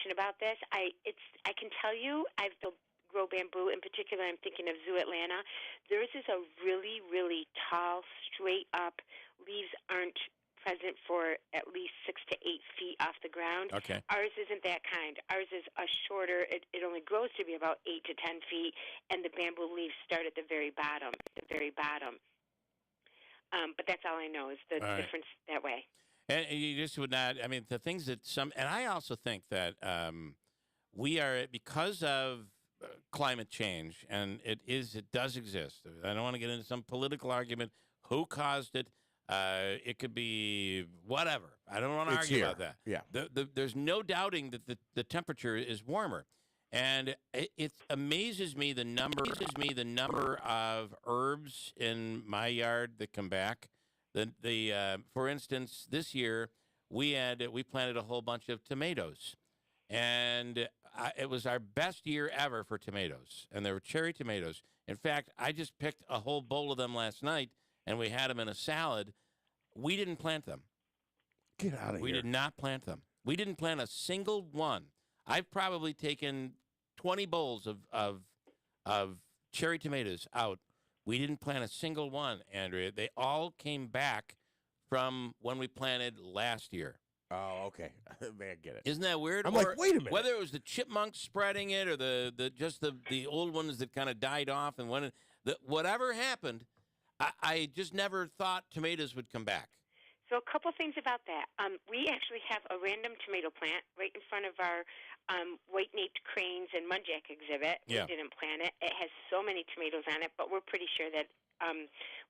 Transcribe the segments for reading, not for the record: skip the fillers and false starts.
conviction about this. I can tell you, I've built grow bamboo. In particular, I'm thinking of Zoo Atlanta. Theirs is a really, really tall, straight up. Leaves aren't present for at least 6 to 8 feet off the ground. Okay. Ours isn't that kind. Ours is a shorter. It only grows to be about 8 to 10 feet, and the bamboo leaves start at the very bottom. But that's all I know is the difference that way. And you just would not. I mean, the things that and I also think that we are, because of climate change, and it does exist. I don't want to get into some political argument. Who caused it? It could be whatever. I don't want to argue about that. Yeah. There's no doubting that the temperature is warmer, and it amazes me the number of herbs in my yard that come back. For instance, this year we planted a whole bunch of tomatoes. And it was our best year ever for tomatoes, and they were cherry tomatoes. In fact, I just picked a whole bowl of them last night, and we had them in a salad. We didn't plant them. Get out of here. We did not plant them. We didn't plant a single one. I've probably taken 20 bowls of cherry tomatoes out. We didn't plant a single one, Andrea. They all came back from when we planted last year. Oh, okay. Man, get it. Isn't that weird? I'm like, wait a minute. Whether it was the chipmunks spreading it or the old ones that kind of died off, and whatever happened, I just never thought tomatoes would come back. So a couple things about that. We actually have a random tomato plant right in front of our white-naped cranes and muntjac exhibit. Yeah. We didn't plant it. It has so many tomatoes on it, but we're pretty sure that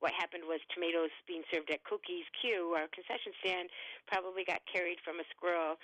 what happened was tomatoes being served at Cookie's Q, our concession stand, probably got carried from a squirrel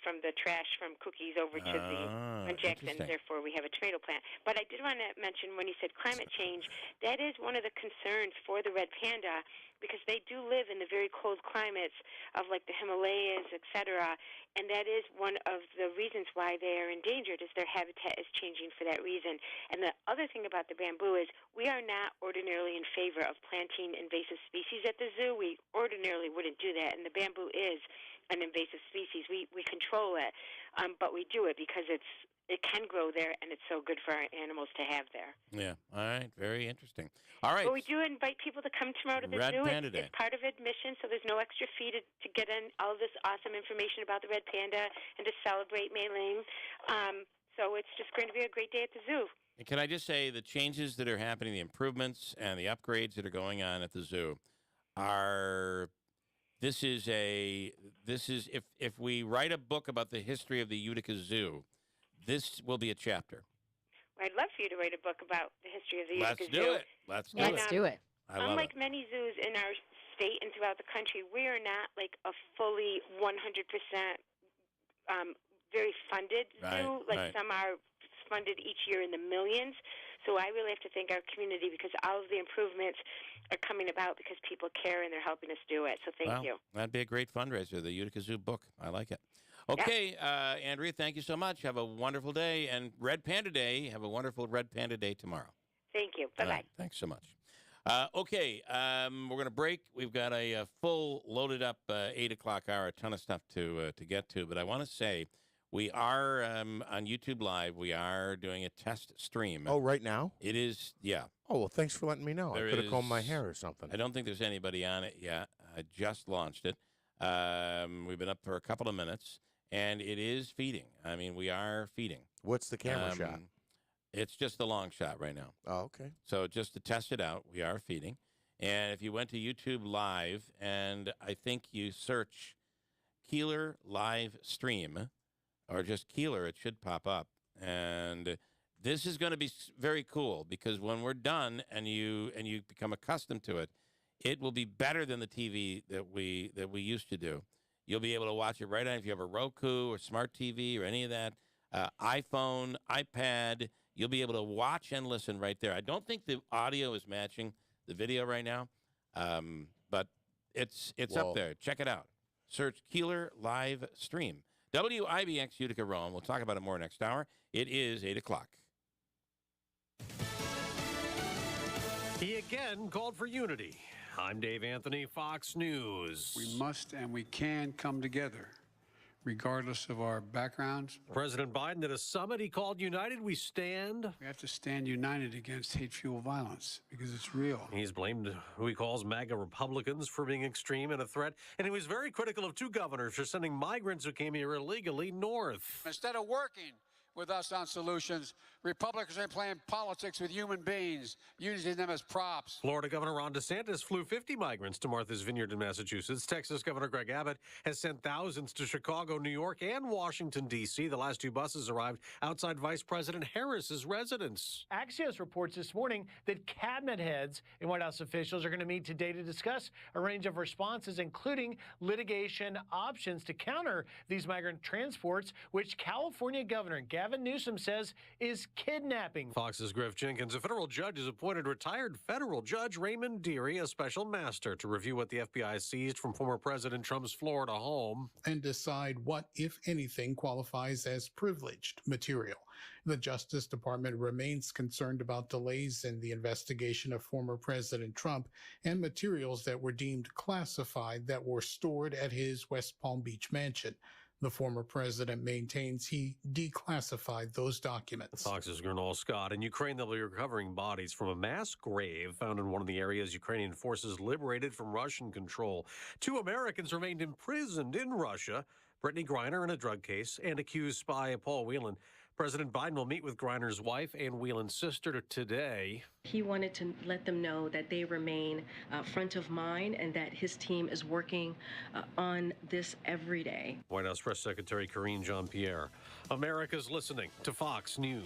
from the trash from Cookie's over to the muntjacs, and therefore we have a tomato plant. But I did want to mention, when you said climate change, that is one of the concerns for the red panda, because they do live in the very cold climates of like the Himalayas, etc., and that is one of the reasons why they are endangered, is their habitat is changing for that reason. And the other thing about the bamboo is we are not ordinarily in favor of planting invasive species at the zoo. We ordinarily wouldn't do that, and the bamboo is an invasive species. We control it, but we do it because it can grow there, and it's so good for our animals to have there. Yeah. All right. Very interesting. All right. But we do invite people to come tomorrow to the Red zoo. Panda Day. It's part of admission, so there's no extra fee to get in all this awesome information about the red panda and to celebrate Mei Ling. So it's just going to be a great day at the zoo. And can I just say the changes that are happening, the improvements and the upgrades that are going on at the zoo are... This is if we write a book about the history of the Utica Zoo, this will be a chapter. I'd love for you to write a book about the history of the Utica Zoo. Let's do it. Unlike many zoos in our state and throughout the country, we are not like a fully 100% very funded zoo. Some are funded each year in the millions. So I really have to thank our community, because all of the improvements are coming about because people care and they're helping us do it. So thank you. That'd be a great fundraiser, the Utica Zoo book. I like it. Okay, Andrea, thank you so much. Have a wonderful day. And Red Panda Day, have a wonderful Red Panda Day tomorrow. Thank you. Bye-bye. Thanks so much. We're going to break. We've got a full loaded up 8 o'clock hour, a ton of stuff to get to. But I want to say, we are on YouTube Live. We are doing a test stream. Oh, right now? It is, yeah. Oh, well, thanks for letting me know. I could have combed my hair or something. I don't think there's anybody on it yet. I just launched it. We've been up for a couple of minutes, and it is feeding. I mean, we are feeding. What's the camera shot? It's just the long shot right now. Oh, okay. So just to test it out, we are feeding. And if you went to YouTube Live, and I think you search Keeler Live Stream, or just Keeler, it should pop up. And this is going to be very cool, because when we're done and you become accustomed to it, it will be better than the TV that we used to do. You'll be able to watch it right on if you have a Roku or smart TV or any of that, iPhone, iPad. You'll be able to watch and listen right there. I don't think the audio is matching the video right now, but it's up there. Check it out. Search Keeler Live Stream. WIBX Utica Rome. We'll talk about it more next hour. It is 8 o'clock. He again called for unity. I'm Dave Anthony, Fox News. We must and we can come together. regardless of our backgrounds. President Biden at a summit he called United We Stand. We have to stand united against hate-fueled violence because it's real. He's blamed who he calls MAGA Republicans for being extreme and a threat, and he was very critical of two governors for sending migrants who came here illegally north. Instead of working with us on solutions, Republicans are playing politics with human beings, using them as props. Florida Governor Ron DeSantis flew 50 migrants to Martha's Vineyard in Massachusetts. Texas Governor Greg Abbott has sent thousands to Chicago, New York, and Washington, D.C. The last two buses arrived outside Vice President Harris's residence. Axios reports this morning that cabinet heads and White House officials are going to meet today to discuss a range of responses, including litigation options to counter these migrant transports, which California Governor Gavin Newsom says is kidnapping. Fox's Griff Jenkins. A federal judge has appointed retired federal judge Raymond Dearie a special master to review what the FBI seized from former President Trump's Florida home and decide what, if anything, qualifies as privileged material. The Justice Department remains concerned about delays in the investigation of former President Trump and materials that were deemed classified that were stored at his West Palm Beach mansion. The former president maintains he declassified those documents. Fox's Gernal Scott. In Ukraine, they'll be recovering bodies from a mass grave found in one of the areas Ukrainian forces liberated from Russian control. 2 Americans remained imprisoned in Russia, Brittany Griner in a drug case, and accused spy Paul Whelan. President Biden will meet with Griner's wife and Whelan's sister today. He wanted to let them know that they remain front of mind and that his team is working on this every day. White House Press Secretary Karine Jean-Pierre. America's listening to Fox News.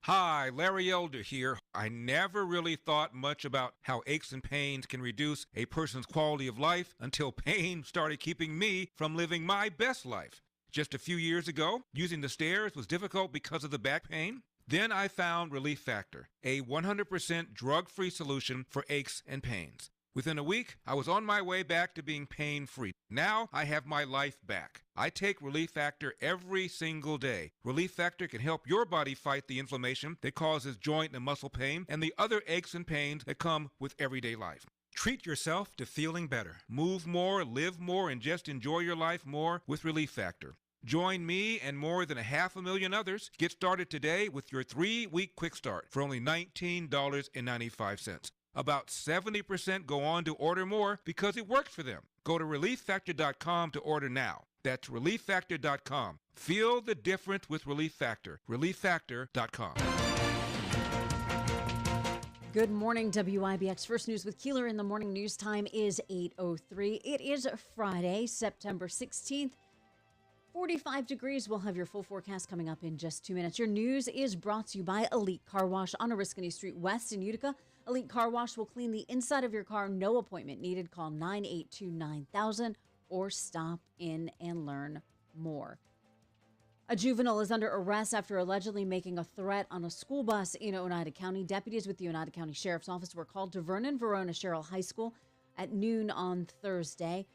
Hi, Larry Elder here. I never really thought much about how aches and pains can reduce a person's quality of life until pain started keeping me from living my best life. Just a few years ago, using the stairs was difficult because of the back pain. Then I found Relief Factor, a 100% drug-free solution for aches and pains. Within a week, I was on my way back to being pain-free. Now I have my life back. I take Relief Factor every single day. Relief Factor can help your body fight the inflammation that causes joint and muscle pain and the other aches and pains that come with everyday life. Treat yourself to feeling better. Move more, live more, and just enjoy your life more with Relief Factor. Join me and more than 500,000 others. Get started today with your 3-week quick start for only $19.95. About 70% go on to order more because it works for them. Go to ReliefFactor.com to order now. That's ReliefFactor.com. Feel the difference with Relief Factor. ReliefFactor.com. Good morning, WIBX. First News with Keeler in the morning. News time is 8:03. It is Friday, September 16th. 45 degrees. We'll have your full forecast coming up in just 2 minutes. Your news is brought to you by Elite Car Wash on Oriskany Street West in Utica. Elite Car Wash will clean the inside of your car. No appointment needed. Call 982-9000 or stop in and learn more. A juvenile is under arrest after allegedly making a threat on a school bus in Oneida County. Deputies with the Oneida County Sheriff's Office were called to Vernon-Verona Sherrill High School at noon on Thursday.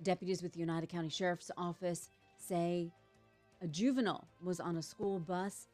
Deputies with the Oneida County Sheriff's Office say a juvenile was on a school bus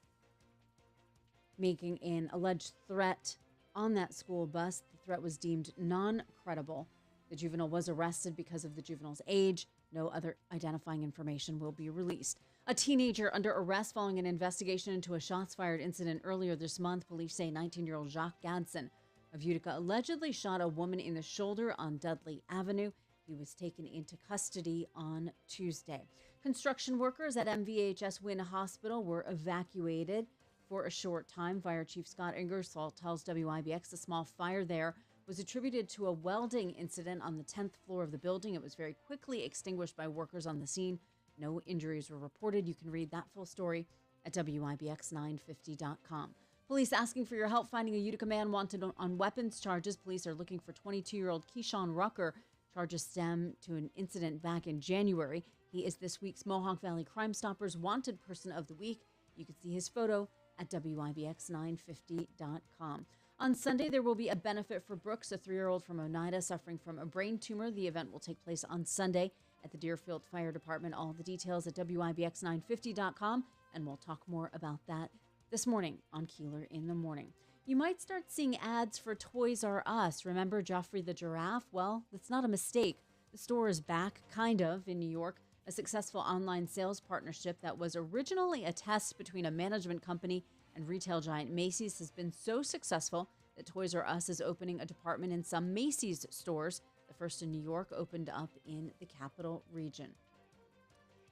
making an alleged threat on that school bus. The threat was deemed non-credible. The juvenile was arrested because of the juvenile's age. No other identifying information will be released. A teenager under arrest following an investigation into a shots-fired incident earlier this month. Police say 19-year-old Jacques Gadsden of Utica allegedly shot a woman in the shoulder on Dudley Avenue. He was taken into custody on Tuesday. Construction workers at MVHS Wynn Hospital were evacuated for a short time. Fire Chief Scott Ingersoll tells WIBX the small fire there was attributed to a welding incident on the 10th floor of the building. It was very quickly extinguished by workers on the scene. No injuries were reported. You can read that full story at WIBX950.com. Police asking for your help finding a Utica man wanted on weapons charges. Police are looking for 22-year-old Keyshawn Rucker. Charges stem to an incident back in January. He is this week's Mohawk Valley Crime Stoppers Wanted Person of the Week. You can see his photo at WIBX950.com. On Sunday, there will be a benefit for Brooks, a 3-year-old from Oneida suffering from a brain tumor. The event will take place on Sunday at the Deerfield Fire Department. All the details at WIBX950.com, and we'll talk more about that this morning on Keeler in the Morning. You might start seeing ads for Toys R Us. Remember Joffrey the giraffe? Well, that's not a mistake. The stores back, kind of, in New York. A successful online sales partnership that was originally a test between a management company and retail giant Macy's has been so successful that Toys R Us is opening a department in some Macy's stores. The first in New York opened up in the capital region.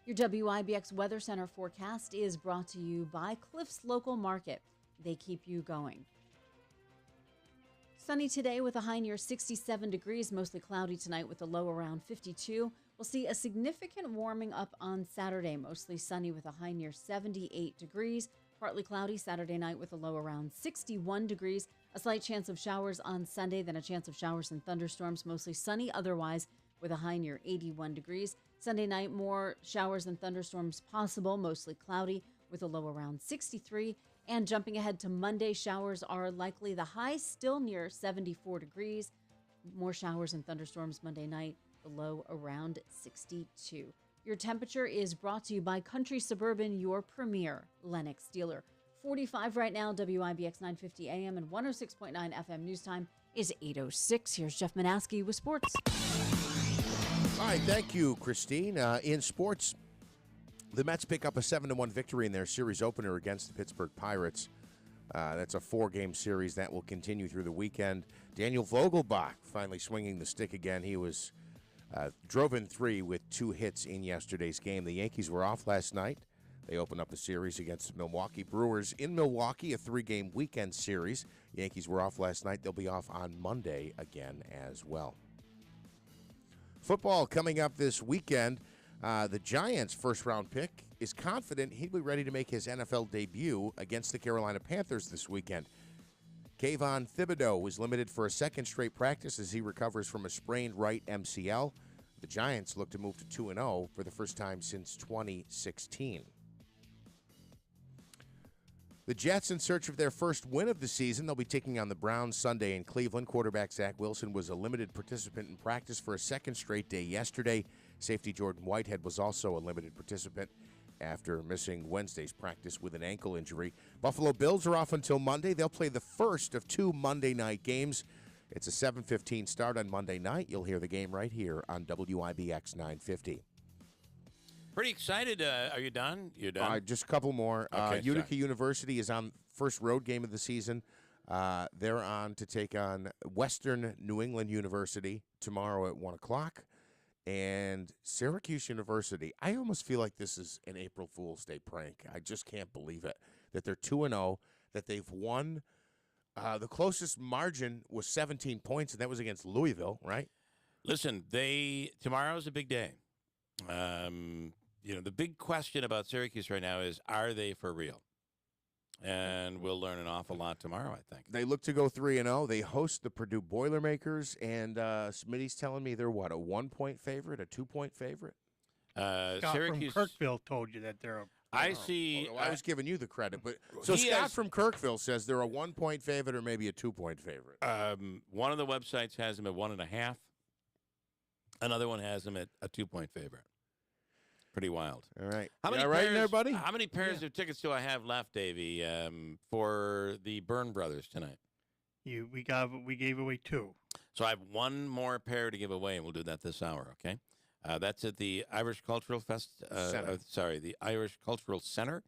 Your WIBX Weather Center forecast is brought to you by Cliff's Local Market. They keep you going. Sunny today with a high near 67 degrees, mostly cloudy tonight with a low around 52. We'll see a significant warming up on Saturday, mostly sunny with a high near 78 degrees. Partly cloudy Saturday night with a low around 61 degrees. A slight chance of showers on Sunday, then a chance of showers and thunderstorms, mostly sunny otherwise with a high near 81 degrees. Sunday night, more showers and thunderstorms possible, mostly cloudy with a low around 63. And jumping ahead to Monday, showers are likely. The high still near 74 degrees. More showers and thunderstorms Monday night, the low around 62. Your temperature is brought to you by Country Suburban, your premier Lennox dealer. 45 right now, WIBX 950 AM and 106.9 FM news time is 8:06. Here's Jeff Manaski with sports. All right, thank you, Christine. In sports, the Mets pick up a 7-1 victory in their series opener against the Pittsburgh Pirates. That's a 4-game series that will continue through the weekend. Daniel Vogelbach finally swinging the stick again. He was drove in 3 with 2 hits in yesterday's game. The Yankees were off last night. They opened up a series against the Milwaukee Brewers in Milwaukee, a 3-game weekend series. Yankees were off last night. They'll be off on Monday again as well. Football coming up this weekend. The Giants' first-round pick is confident he'll be ready to make his NFL debut against the Carolina Panthers this weekend. Kayvon Thibodeau was limited for a second straight practice as he recovers from a sprained right MCL. The Giants look to move to 2-0 for the first time since 2016. The Jets in search of their first win of the season. They'll be taking on the Browns Sunday in Cleveland. Quarterback Zach Wilson was a limited participant in practice for a second straight day yesterday. Safety Jordan Whitehead was also a limited participant after missing Wednesday's practice with an ankle injury. Buffalo Bills are off until Monday. They'll play the first of 2 Monday night games. It's a 7:15 start on Monday night. You'll hear the game right here on WIBX 950. Pretty excited. Are you done? You're done? Just a couple more. Okay, Utica University is on first road game of the season. They're on to take on Western New England University tomorrow at 1 o'clock. And Syracuse University, I almost feel like this is an April Fool's Day prank. I just can't believe it, that they're 2-0, that they've won. The closest margin was 17 points, and that was against Louisville, right? Listen, tomorrow's a big day. The big question about Syracuse right now is, are they for real? And we'll learn an awful lot tomorrow, I think. They look to go 3-0. They host the Purdue Boilermakers, and Smitty's telling me they're, what, a 1-point favorite, a 2-point favorite? Scott Syracuse from Kirkville told you that they're I see. Well, I was giving you the credit, but so Scott from Kirkville says they're a 1-point favorite or maybe a 2-point favorite. One of the websites has them at 1.5. Another one has them at a 2-point favorite. Pretty wild. All right. How many pairs, there, buddy? How many pairs of tickets do I have left, Davey, for the Byrne Brothers tonight? We gave away 2. So I have one more pair to give away, and we'll do that this hour. Okay. That's at the Irish Cultural the Irish Cultural Center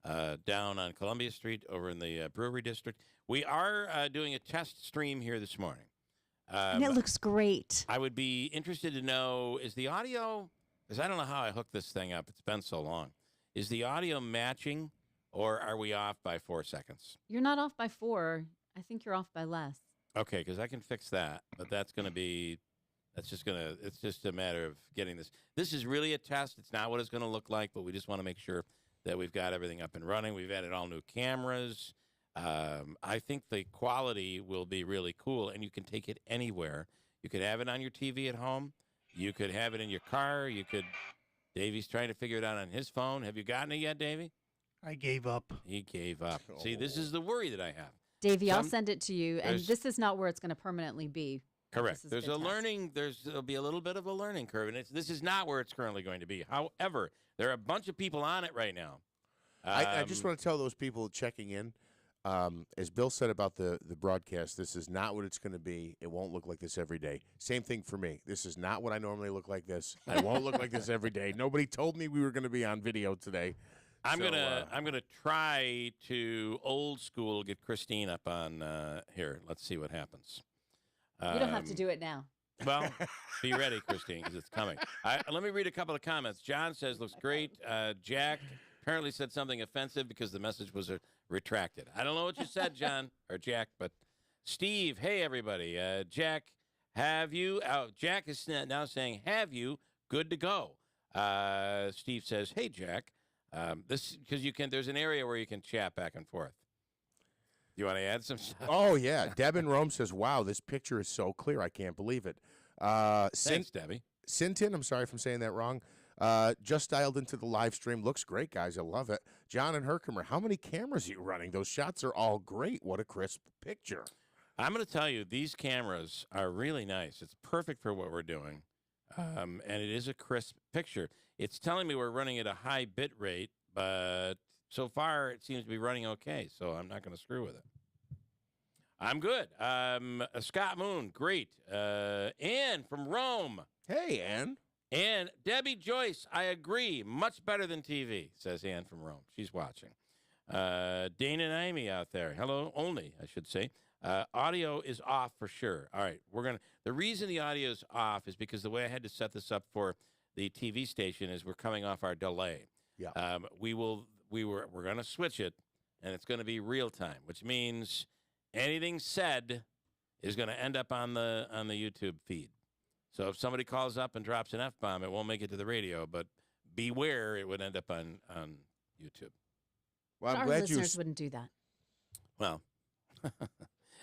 down on Columbia Street over in the Brewery District. We are doing a test stream here this morning. And it looks great. I would be interested to know, is the audio, because I don't know how I hooked this thing up. It's been so long. Is the audio matching, or are we off by 4 seconds? You're not off by 4. I think you're off by less. Okay, because I can fix that, but it's just a matter of getting this. This is really a test. It's not what it's going to look like, but we just want to make sure that we've got everything up and running. We've added all new cameras. I think the quality will be really cool, and you can take it anywhere. You could have it on your TV at home. You could have it in your car. Davey's trying to figure it out on his phone. Have you gotten it yet, Davey? I gave up. He gave up. Oh. See, this is the worry that I have. Davey, I'll send it to you, and this is not where it's going to permanently be. Correct. There'll be a little bit of a learning curve, and this is not where it's currently going to be. However, there are a bunch of people on it right now. I just want to tell those people checking in, As Bill said about the broadcast, this is not what it's going to be. It won't look like this every day. Same thing for me. This is not what I normally look like this. I won't look like this every day. Nobody told me we were going to be on video today. I'm gonna try to old school get Christine up on here. Let's see what happens. You don't have to do it now. Well, be ready, Christine, because it's coming. Let me read a couple of comments. John says, looks great. Jack apparently said something offensive because the message was retracted. I don't know what you said, John, or Jack, but Steve, hey, everybody. Jack, have you? Jack is now saying, have you? Good to go. Steve says, hey, Jack. This because you can. There's an area where you can chat back and forth. You want to add some stuff? Oh, yeah. Deb in Rome says, wow, this picture is so clear. I can't believe it. Thanks, Debbie. Sinton, I'm sorry if I'm saying that wrong. Just dialed into the live stream. Looks great, guys. I love it. John and Herkimer, how many cameras are you running? Those shots are all great. What a crisp picture. I'm going to tell you, these cameras are really nice. It's perfect for what we're doing. And it is a crisp picture. It's telling me we're running at a high bit rate, but so far it seems to be running okay, so I'm not going to screw with it. I'm good. Scott Moon, great. Ann from Rome. Hey, Ann. And Debbie Joyce, I agree. Much better than TV, says Ann from Rome. She's watching. Dana and Amy out there. Hello, only, I should say. Audio is off for sure. All right, the reason the audio is off is because the way I had to set this up for the TV station is we're coming off our delay. Yeah. We're going to switch it, and it's going to be real time, which means anything said is going to end up on the YouTube feed. So if somebody calls up and drops an F-bomb, it won't make it to the radio, but beware, it would end up on YouTube. Well, I'm Our glad listeners wouldn't do that. Well,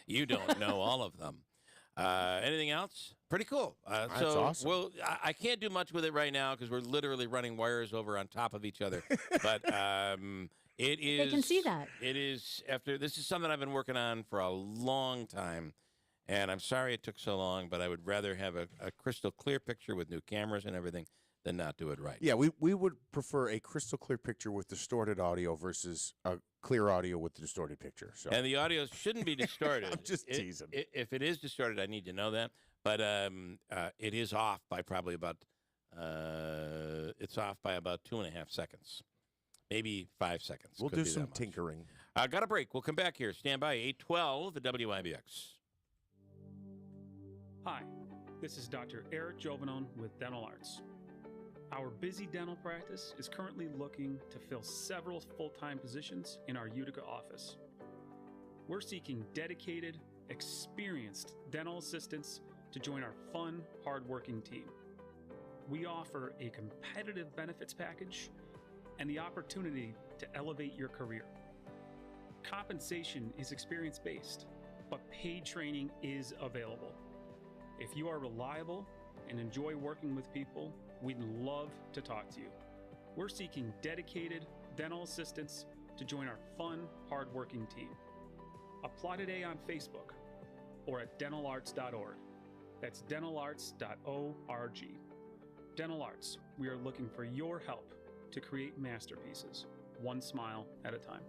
you don't know all of them. Anything else? Pretty cool. That's so awesome. I can't do much with it right now because we're literally running wires over on top of each other. But it is. They can see that. It is this is something I've been working on for a long time, and I'm sorry it took so long. But I would rather have a crystal clear picture with new cameras and everything than not do it right. Yeah, we would prefer a crystal clear picture with distorted audio versus a clear audio with the distorted picture. So. And the audio shouldn't be distorted. I'm just teasing. If it is distorted, I need to know that. But it is off by probably about it's off by about 2.5 seconds, maybe 5 seconds. We'll Could do be some that much. tinkering. Got a break. We'll come back here. Stand by. 812 the WIBX. Hi, this is Dr. Eric Jovanon with Dental Arts. Our busy dental practice is currently looking to fill several full-time positions in our Utica office. We're seeking dedicated, experienced dental assistants to join our fun, hard-working team. We offer a competitive benefits package and the opportunity to elevate your career. Compensation is experience-based, but paid training is available. If you are reliable and enjoy working with people, we'd love to talk to you. We're seeking dedicated dental assistants to join our fun, hard-working team. Apply today on Facebook or at dentalarts.org. That's dentalarts.org. Dental Arts, we are looking for your help to create masterpieces, one smile at a time.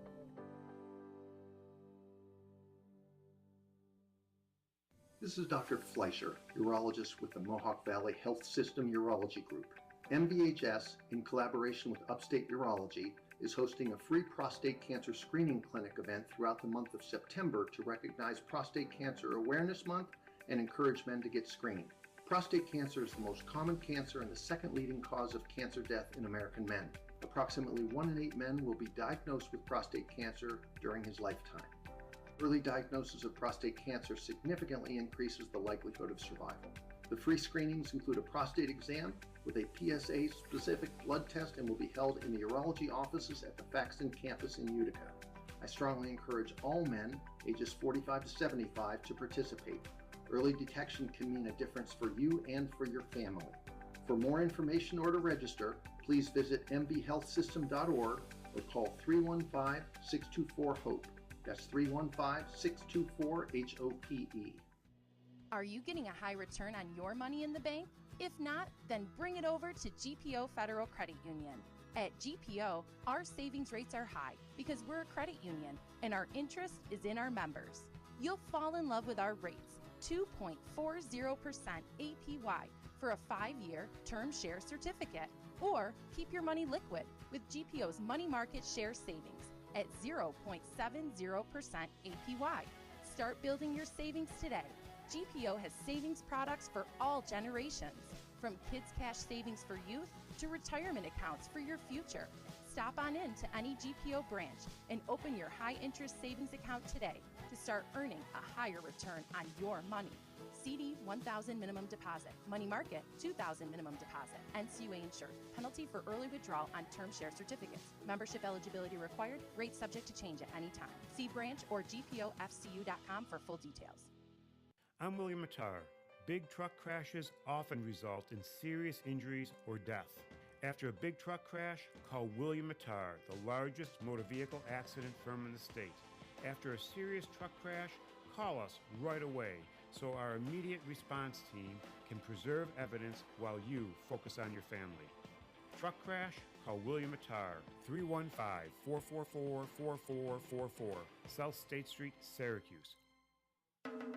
This is Dr. Fleischer, urologist with the Mohawk Valley Health System Urology Group. MVHS, in collaboration with Upstate Urology, is hosting a free prostate cancer screening clinic event throughout the month of September to recognize Prostate Cancer Awareness Month and encourage men to get screened. Prostate cancer is the most common cancer and the second leading cause of cancer death in American men. Approximately 1 in 8 men will be diagnosed with prostate cancer during his lifetime. Early diagnosis of prostate cancer significantly increases the likelihood of survival. The free screenings include a prostate exam with a PSA-specific blood test and will be held in the urology offices at the Faxton campus in Utica. I strongly encourage all men ages 45 to 75 to participate. Early detection can mean a difference for you and for your family. For more information or to register, please visit mvhealthsystem.org or call 315-624-HOPE. That's 315-624-HOPE. Are you getting a high return on your money in the bank? If not, then bring it over to GPO Federal Credit Union. At GPO, our savings rates are high because we're a credit union and our interest is in our members. You'll fall in love with our rates, 2.40% APY for a 5-year term share certificate, or keep your money liquid with GPO's money market share savings at 0.70% APY. Start building your savings today. GPO has savings products for all generations, from kids' cash savings for youth to retirement accounts for your future. Stop on in to any GPO branch and open your high-interest savings account today to start earning a higher return on your money. CD, $1,000 minimum deposit. Money market, $2,000 minimum deposit. NCUA insured. Penalty for early withdrawal on term share certificates. Membership eligibility required. Rate subject to change at any time. See branch or gpofcu.com for full details. I'm William Attar. Big truck crashes often result in serious injuries or death. After a big truck crash, call William Attar, the largest motor vehicle accident firm in the state. After a serious truck crash, call us right away so our immediate response team can preserve evidence while you focus on your family. Truck crash? Call William Attar, 315-444-4444, South State Street, Syracuse.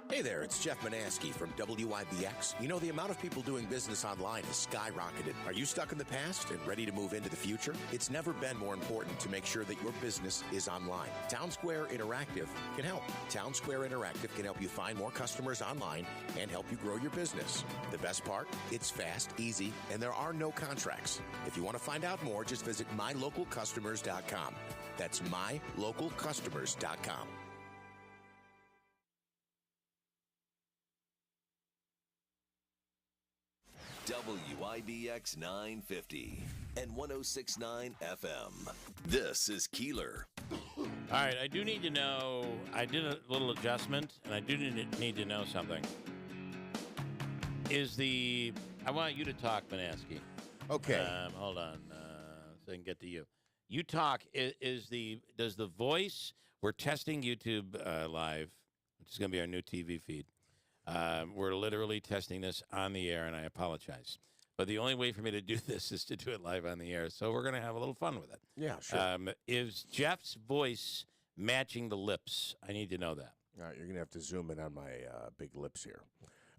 Hey there, it's Jeff Manaski from WIBX. You know, the amount of people doing business online has skyrocketed. Are you stuck in the past and ready to move into the future? It's never been more important to make sure that your business is online. Town Square Interactive can help. Town Square Interactive can help you find more customers online and help you grow your business. The best part? It's fast, easy, and there are no contracts. If you want to find out more, just visit mylocalcustomers.com. That's mylocalcustomers.com. WIBX 950 and 106.9 FM. This is Keeler. All right, I do need to know, I did a little adjustment, and I do need to know something. I want you to talk, Manaski. Okay. Hold on, so I can get to you. You talk, does the voice, we're testing YouTube Live, which is going to be our new TV feed. We're literally testing this on the air, and I apologize. But the only way for me to do this is to do it live on the air, so we're going to have a little fun with it. Yeah, sure. Is Jeff's voice matching the lips? I need to know that. All right, you're going to have to zoom in on my big lips here.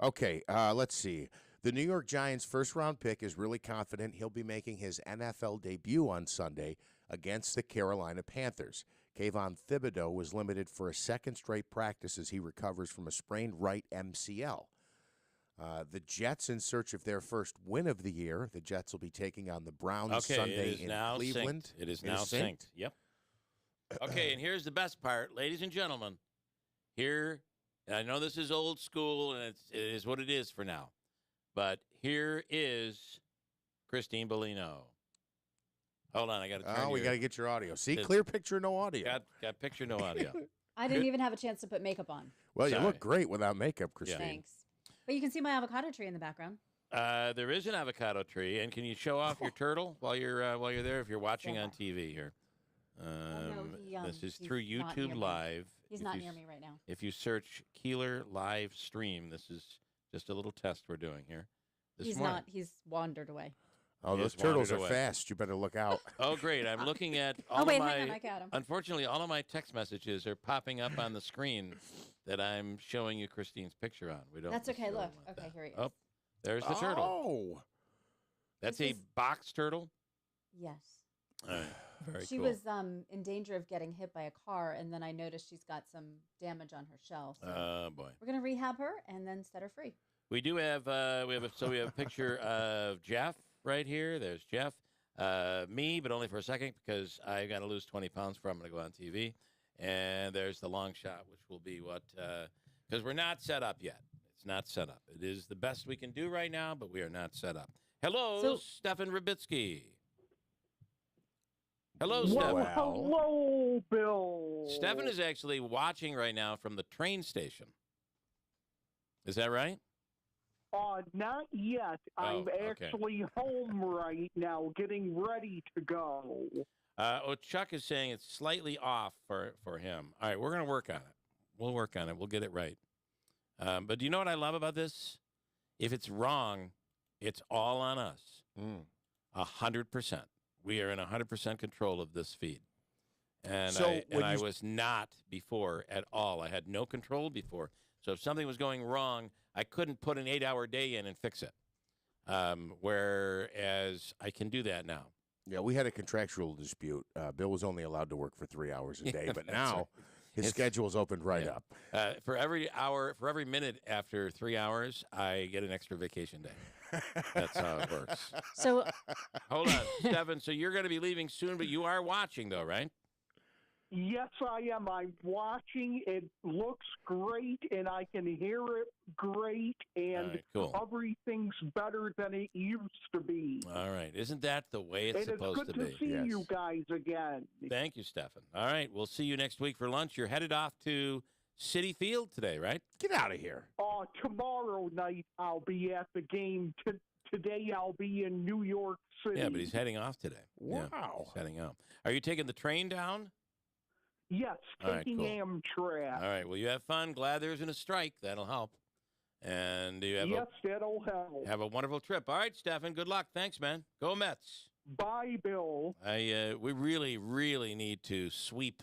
Okay, let's see. The New York Giants' first-round pick is really confident he'll be making his NFL debut on Sunday against the Carolina Panthers. Kayvon Thibodeau was limited for a second straight practice as he recovers from a sprained right MCL. The Jets, in search of their first win of the year, the Jets will be taking on the Browns Sunday in Cleveland. Synced. It is now synced. Yep. Okay, and here's the best part, ladies and gentlemen. Here, I know this is old school, and it is what it is for now. But here is Christine Bellino. Hold on, I got to turn. We got to get your audio. See, clear picture, no audio. Got picture, no audio. I didn't even have a chance to put makeup on. Well, you look great without makeup, Christine. Thanks. But you can see my avocado tree in the background. There is an avocado tree, and can you show off your turtle while you're there? If you're watching on TV here, this is through YouTube Live. He's not near me right now. If you search Keeler live stream, this is just a little test we're doing here. He's not. He's wandered away. Oh, those turtles are fast. You better look out. Oh, great. I'm looking at all hang my... on, I got him. Unfortunately, all of my text messages are popping up on the screen that I'm showing you Christine's picture on. We don't. That's okay. Look. Okay, here he is. Oh, there's the turtle. Oh. That's a box turtle? Yes. All right. Very she cool. was in danger of getting hit by a car, and then I noticed she's got some damage on her shell. So oh, boy. We're going to rehab her and then set her free. We do have we have a picture of Jeff right here. There's Jeff. Me, but only for a second because I got to lose 20 pounds before I'm going to go on TV. And there's the long shot, which will be what because we're not set up yet. It's not set up. It is the best we can do right now, but we are not set up. Hello, Stefan Rubitsky. Hello, Stefan. Hello, Bill. Stefan is actually watching right now from the train station. Is that right? Not yet. I'm actually home right now, getting ready to go. Chuck is saying it's slightly off for him. All right, we're going to work on it. We'll work on it. We'll get it right. But do you know what I love about this? If it's wrong, it's all on us. 100%. We are in 100% control of this feed. And So I was not before at all. I had no control before. So if something was going wrong, I couldn't put an 8-hour day in and fix it. Whereas I can do that now. Yeah, we had a contractual dispute. Bill was only allowed to work for 3 hours a day, but now right. his schedule's opened right up. For every hour, for every minute after 3 hours, I get an extra vacation day. That's how it works. So, hold on, Stephen. So you're going to be leaving soon, but you are watching, though, right? Yes, I am. I'm watching. It looks great, and I can hear it great, and right, cool. everything's better than it used to be. All right. Isn't that the way it's supposed to be? It's good to see you guys again. Thank you, Stephen. All right. We'll see you next week for lunch. You're headed off to Citi Field today, right? Get out of here. Tomorrow night I'll be at the game. Today I'll be in New York City. Yeah, but he's heading off today. Wow. Yeah, he's heading off. Are you taking the train down? Yes, taking Amtrak. All right. Well, you have fun. Glad there isn't a strike. That'll help. And you have that'll help. Have a wonderful trip. All right, Stefan. Good luck. Thanks, man. Go Mets. Bye, Bill. We really, really need to sweep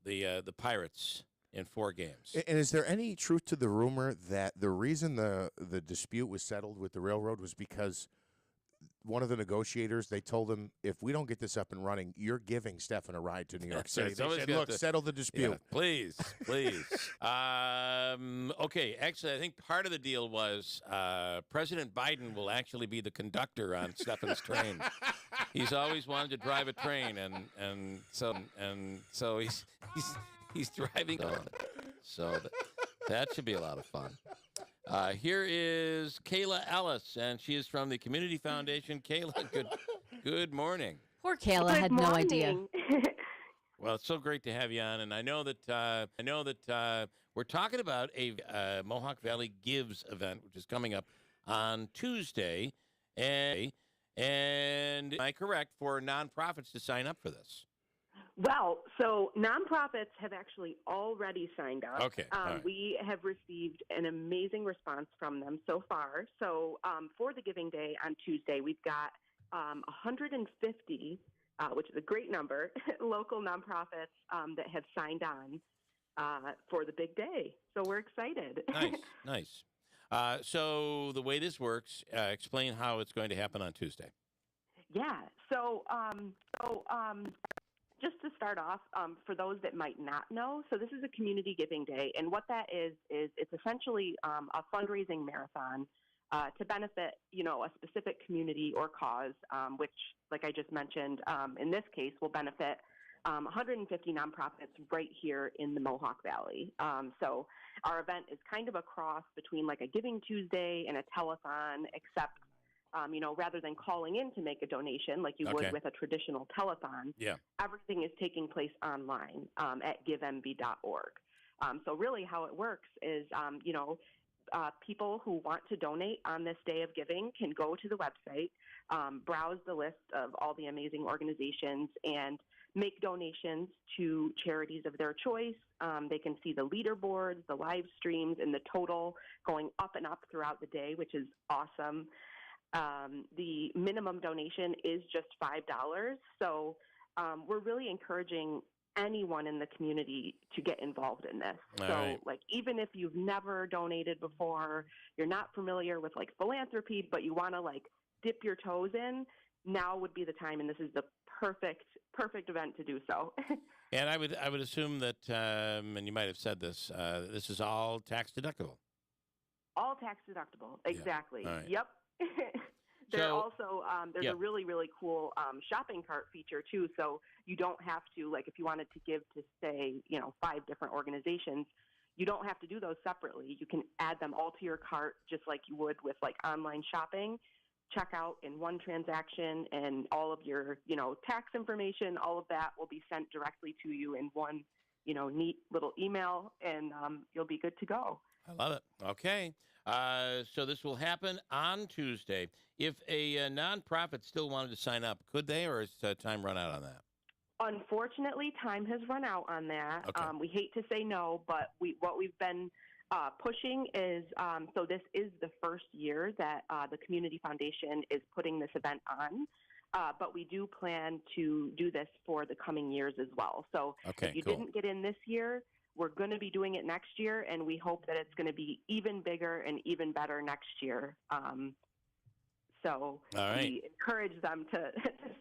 the Pirates in 4 games. And is there any truth to the rumor that the reason the dispute was settled with the railroad was because one of the negotiators, they told him, if we don't get this up and running, you're giving Stefan a ride to New York City. They said, look, settle the dispute. Yeah, please. Okay, actually, I think part of the deal was President Biden will actually be the conductor on Stefan's train. He's always wanted to drive a train, and so he's driving on it. So that should be a lot of fun. Here is Kayla Ellis, and she is from the Community Foundation. Kayla, good morning. Poor Kayla had no idea. Well, it's so great to have you on, and I know that we're talking about a Mohawk Valley Gives event, which is coming up on Tuesday, and am I correct for nonprofits to sign up for this? Well, so nonprofits have actually already signed up. Okay. Right. We have received an amazing response from them so far. So for the Giving Day on Tuesday, we've got 150, which is a great number, local nonprofits that have signed on for the big day. So we're excited. Nice. So the way this works, explain how it's going to happen on Tuesday. Yeah. So just to start off, for those that might not know, so this is a community giving day, and what that is it's essentially a fundraising marathon to benefit, a specific community or cause, which, like I just mentioned, in this case, will benefit 150 nonprofits right here in the Mohawk Valley. So our event is kind of a cross between like a Giving Tuesday and a telethon, except rather than calling in to make a donation like you would with a traditional telethon, everything is taking place online at givemb.org. So really how it works is, people who want to donate on this day of giving can go to the website, browse the list of all the amazing organizations, and make donations to charities of their choice. They can see the leaderboards, the live streams, and the total going up and up throughout the day, which is awesome. The minimum donation is just $5. So we're really encouraging anyone in the community to get involved in this. Like, even if you've never donated before, you're not familiar with like philanthropy, but you want to like dip your toes in, now would be the time. And this is the perfect event to do so. And I would assume that, and you might have said this, this is all tax deductible. All tax deductible. Exactly. Yeah. Right. Yep. There's a really, really cool shopping cart feature too. So you don't have to, like, if you wanted to give to, say, 5 different organizations, you don't have to do those separately. You can add them all to your cart just like you would with like online shopping. Check out in one transaction, and all of your, tax information, all of that will be sent directly to you in one, neat little email, and you'll be good to go. I love it. Okay. So this will happen on Tuesday. If a nonprofit still wanted to sign up, could they, or is time run out on that? Unfortunately, time has run out on that. Okay. We hate to say no, but what we've been pushing is, so this is the first year that the Community Foundation is putting this event on. but we do plan to do this for the coming years as well. So if you didn't get in this year, we're going to be doing it next year, and we hope that it's going to be even bigger and even better next year. So we encourage them to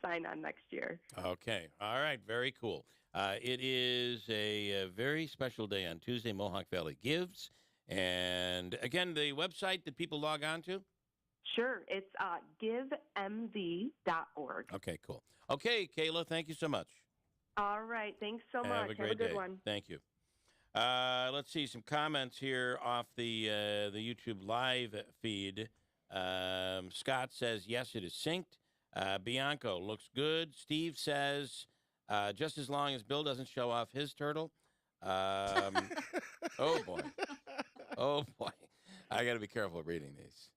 sign on next year. Okay. All right. Very cool. It is a very special day on Tuesday. Mohawk Valley Gives. And again, the website that people log on to? Sure. It's givemv.org. Okay, cool. Okay, Kayla, thank you so much. All right. Thanks so much. Have a great good day. one. Thank you. Let's see some comments here off the YouTube live feed. Scott says, yes, it is synced. Bianco looks good. Steve says, just as long as Bill doesn't show off his turtle. Oh, boy. Oh, boy. I got to be careful reading these.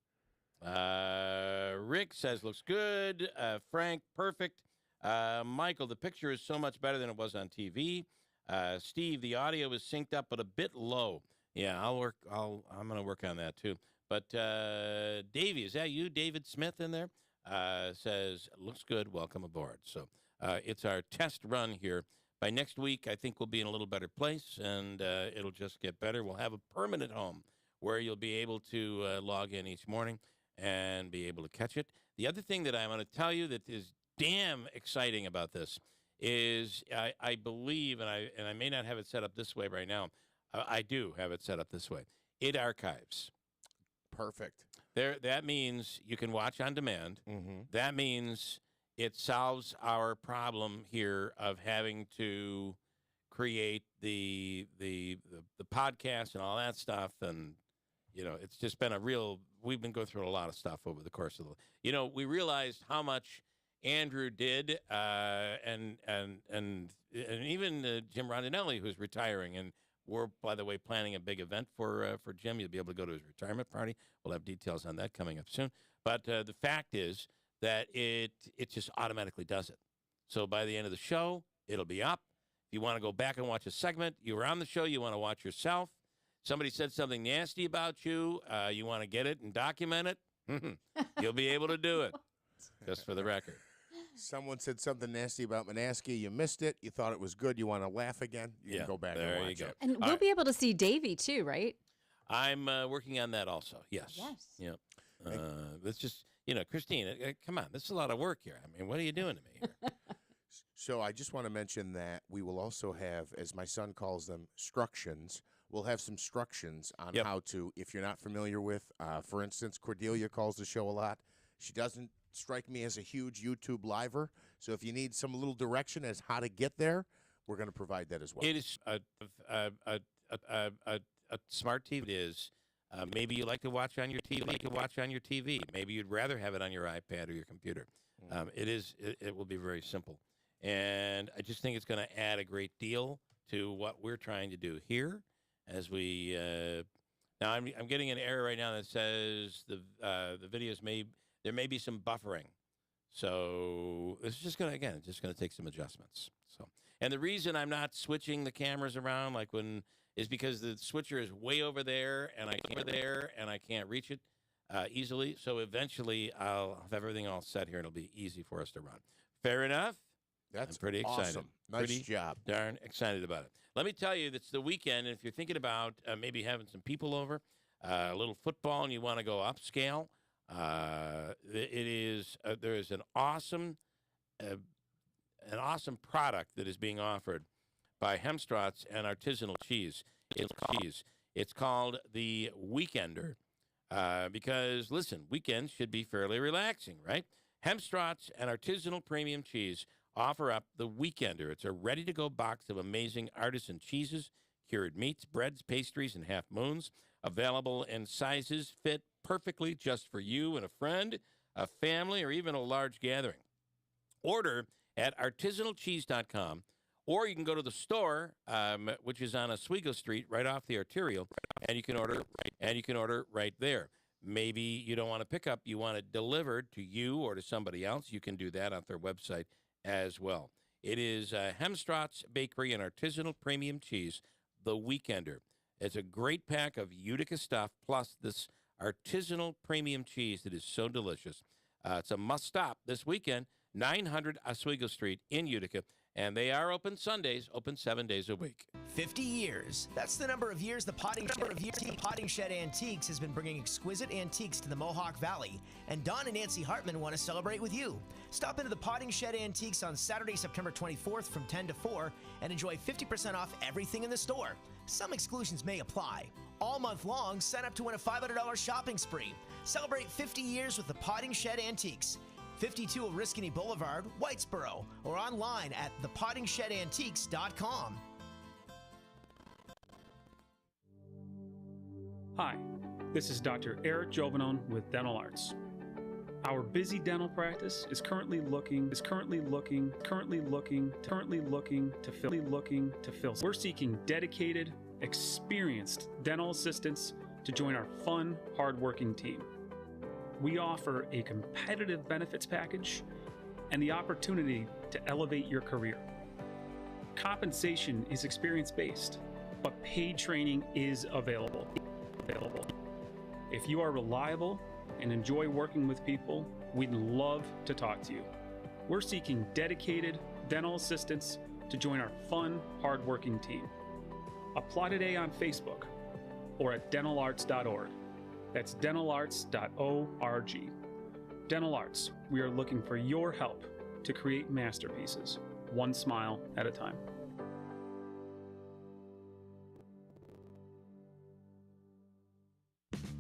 Rick says, looks good. Frank, perfect. Michael, the picture is so much better than it was on TV. Steve, the audio is synced up, but a bit low. Yeah, I'm going to work on that, too. But Davey, is that you, David Smith, in there? Says, looks good. Welcome aboard. So it's our test run here. By next week, I think we'll be in a little better place, and it'll just get better. We'll have a permanent home where you'll be able to log in each morning and be able to catch it. The other thing that I'm going to tell you that is damn exciting about this is I believe, and I may not have it set up this way right now. I do have it set up this way. It archives. Perfect. That means you can watch on demand. Mm-hmm. That means it solves our problem here of having to create the podcast and all that stuff. And, you know, it's just been we've been going through a lot of stuff over the course of we realized how much Andrew did, and even Jim Rondinelli, who's retiring, and we're, by the way, planning a big event for Jim. You'll be able to go to his retirement party. We'll have details on that coming up soon. But the fact is that it just automatically does it. So by the end of the show, it'll be up. If you want to go back and watch a segment, you were on the show, you want to watch yourself. Somebody said something nasty about you. You want to get it and document it. You'll be able to do it, just for the record. Someone said something nasty about Manaski. You missed it. You thought it was good. You want to laugh again? You can go back and watch it. And we'll be able to see Davey, too, right? I'm working on that also, yes. Yep. Let's just, Christine, come on. This is a lot of work here. I mean, what are you doing to me here? So I just want to mention that we will also have, as my son calls them, structions. We'll have some structions on how to, if you're not familiar with, for instance, Cordelia calls the show a lot. She doesn't strike me as a huge YouTube liver. So if you need some little direction as how to get there, we're going to provide that as well. It is a smart TV. It is. Maybe you like to watch on your TV. Maybe you'd rather have it on your iPad or your computer. It will be very simple. And I just think it's going to add a great deal to what we're trying to do here as we now I'm getting an error right now that says the videos there may be some buffering. So it's just going to take some adjustments. So, and the reason I'm not switching the cameras around is because the switcher is way over there and I can't reach it easily. So eventually I'll have everything all set here and it'll be easy for us to run. Fair enough? That's I'm pretty excited. Awesome. Nice job. Darn excited about it. Let me tell you, it's the weekend. If you're thinking about maybe having some people over, a little football, and you want to go upscale, there is an awesome product that is being offered by Hemstratz and Artisanal Cheese. It's called the Weekender because, listen, weekends should be fairly relaxing, right? Hemstratz and Artisanal Premium Cheese offer up the Weekender. It's a ready-to-go box of amazing artisan cheeses, cured meats, breads, pastries, and half moons, available in sizes fit perfectly just for you and a friend, a family, or even a large gathering. Order at artisanalcheese.com, or you can go to the store, which is on Oswego Street, right off the arterial, and you can order right there. Maybe you don't want to pick up, you want it delivered to you or to somebody else. You can do that on their website as well. It is Hemstratz Bakery and Artisanal Premium Cheese, the Weekender. It's a great pack of Utica stuff, plus this artisanal premium cheese that is so delicious. It's a must-stop this weekend 900 Oswego Street in Utica. And they are open Sundays, open 7 days a week. 50 years. That's the number of years the Potting Shed Antiques has been bringing exquisite antiques to the Mohawk Valley. And Don and Nancy Hartman want to celebrate with you. Stop into the Potting Shed Antiques on Saturday, September 24th from 10 to 4 and enjoy 50% off everything in the store. Some exclusions may apply. All month long, sign up to win a $500 shopping spree. Celebrate 50 years with the Potting Shed Antiques. 52 Oriskany Boulevard, Whitesboro, or online at thepottingshedantiques.com. Hi, this is Dr. Eric Jovenone with Dental Arts. Our busy dental practice is currently looking to fill. We're seeking dedicated, experienced dental assistants to join our fun, hardworking team. We offer a competitive benefits package and the opportunity to elevate your career. Compensation is experience-based, but paid training is available. If you are reliable and enjoy working with people, we'd love to talk to you. We're seeking dedicated dental assistants to join our fun, hardworking team. Apply today on Facebook or at dentalarts.org. That's dentalarts.org. Dental Arts, we are looking for your help to create masterpieces, one smile at a time.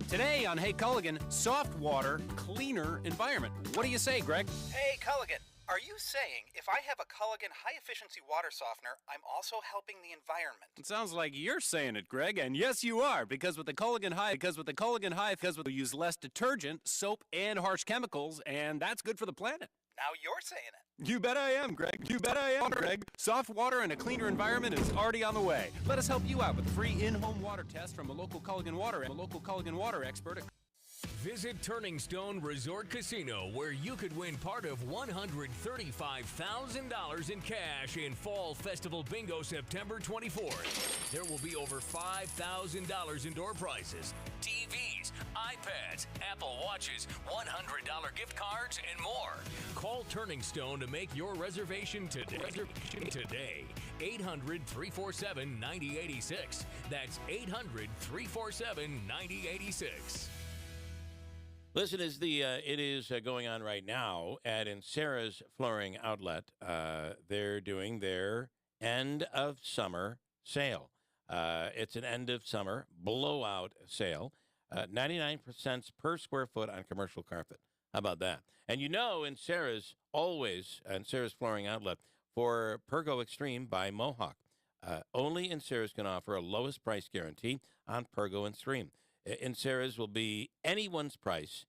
Today on Hey Culligan, soft water, cleaner environment. What do you say, Greg? Hey Culligan, are you saying if I have a Culligan high-efficiency water softener, I'm also helping the environment? It sounds like you're saying it, Greg, and yes, you are, because with the Culligan High, we use less detergent, soap, and harsh chemicals, and that's good for the planet. Now you're saying it. You bet I am, Greg. You bet I am, Greg. Soft water and a cleaner environment is already on the way. Let us help you out with a free in-home water test from a local Culligan water expert. Visit Turning Stone Resort Casino, where you could win part of $135,000 in cash in Fall Festival Bingo September 24th. There will be over $5,000 in door prizes, TVs, iPads, Apple Watches, $100 gift cards, and more. Call Turning Stone to make your reservation today. 800-347-9086. That's 800-347-9086. Listen, it is going on right now at Sarah's Flooring Outlet. They're doing their end of summer sale. It's an end of summer blowout sale. 99 cents per square foot on commercial carpet. How about that? And in Sarah's Flooring Outlet for Pergo Extreme by Mohawk. Only in Sarah's can offer a lowest price guarantee on Pergo and Extreme. In Sarah's will be anyone's price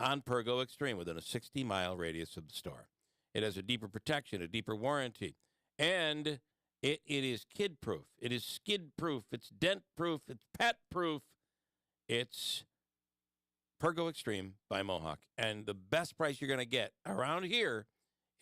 on Pergo Extreme within a 60-mile radius of the store. It has a deeper protection, a deeper warranty, and it is kid-proof. It is skid-proof. It's dent-proof. It's pet-proof. It's Pergo Extreme by Mohawk. And the best price you're going to get around here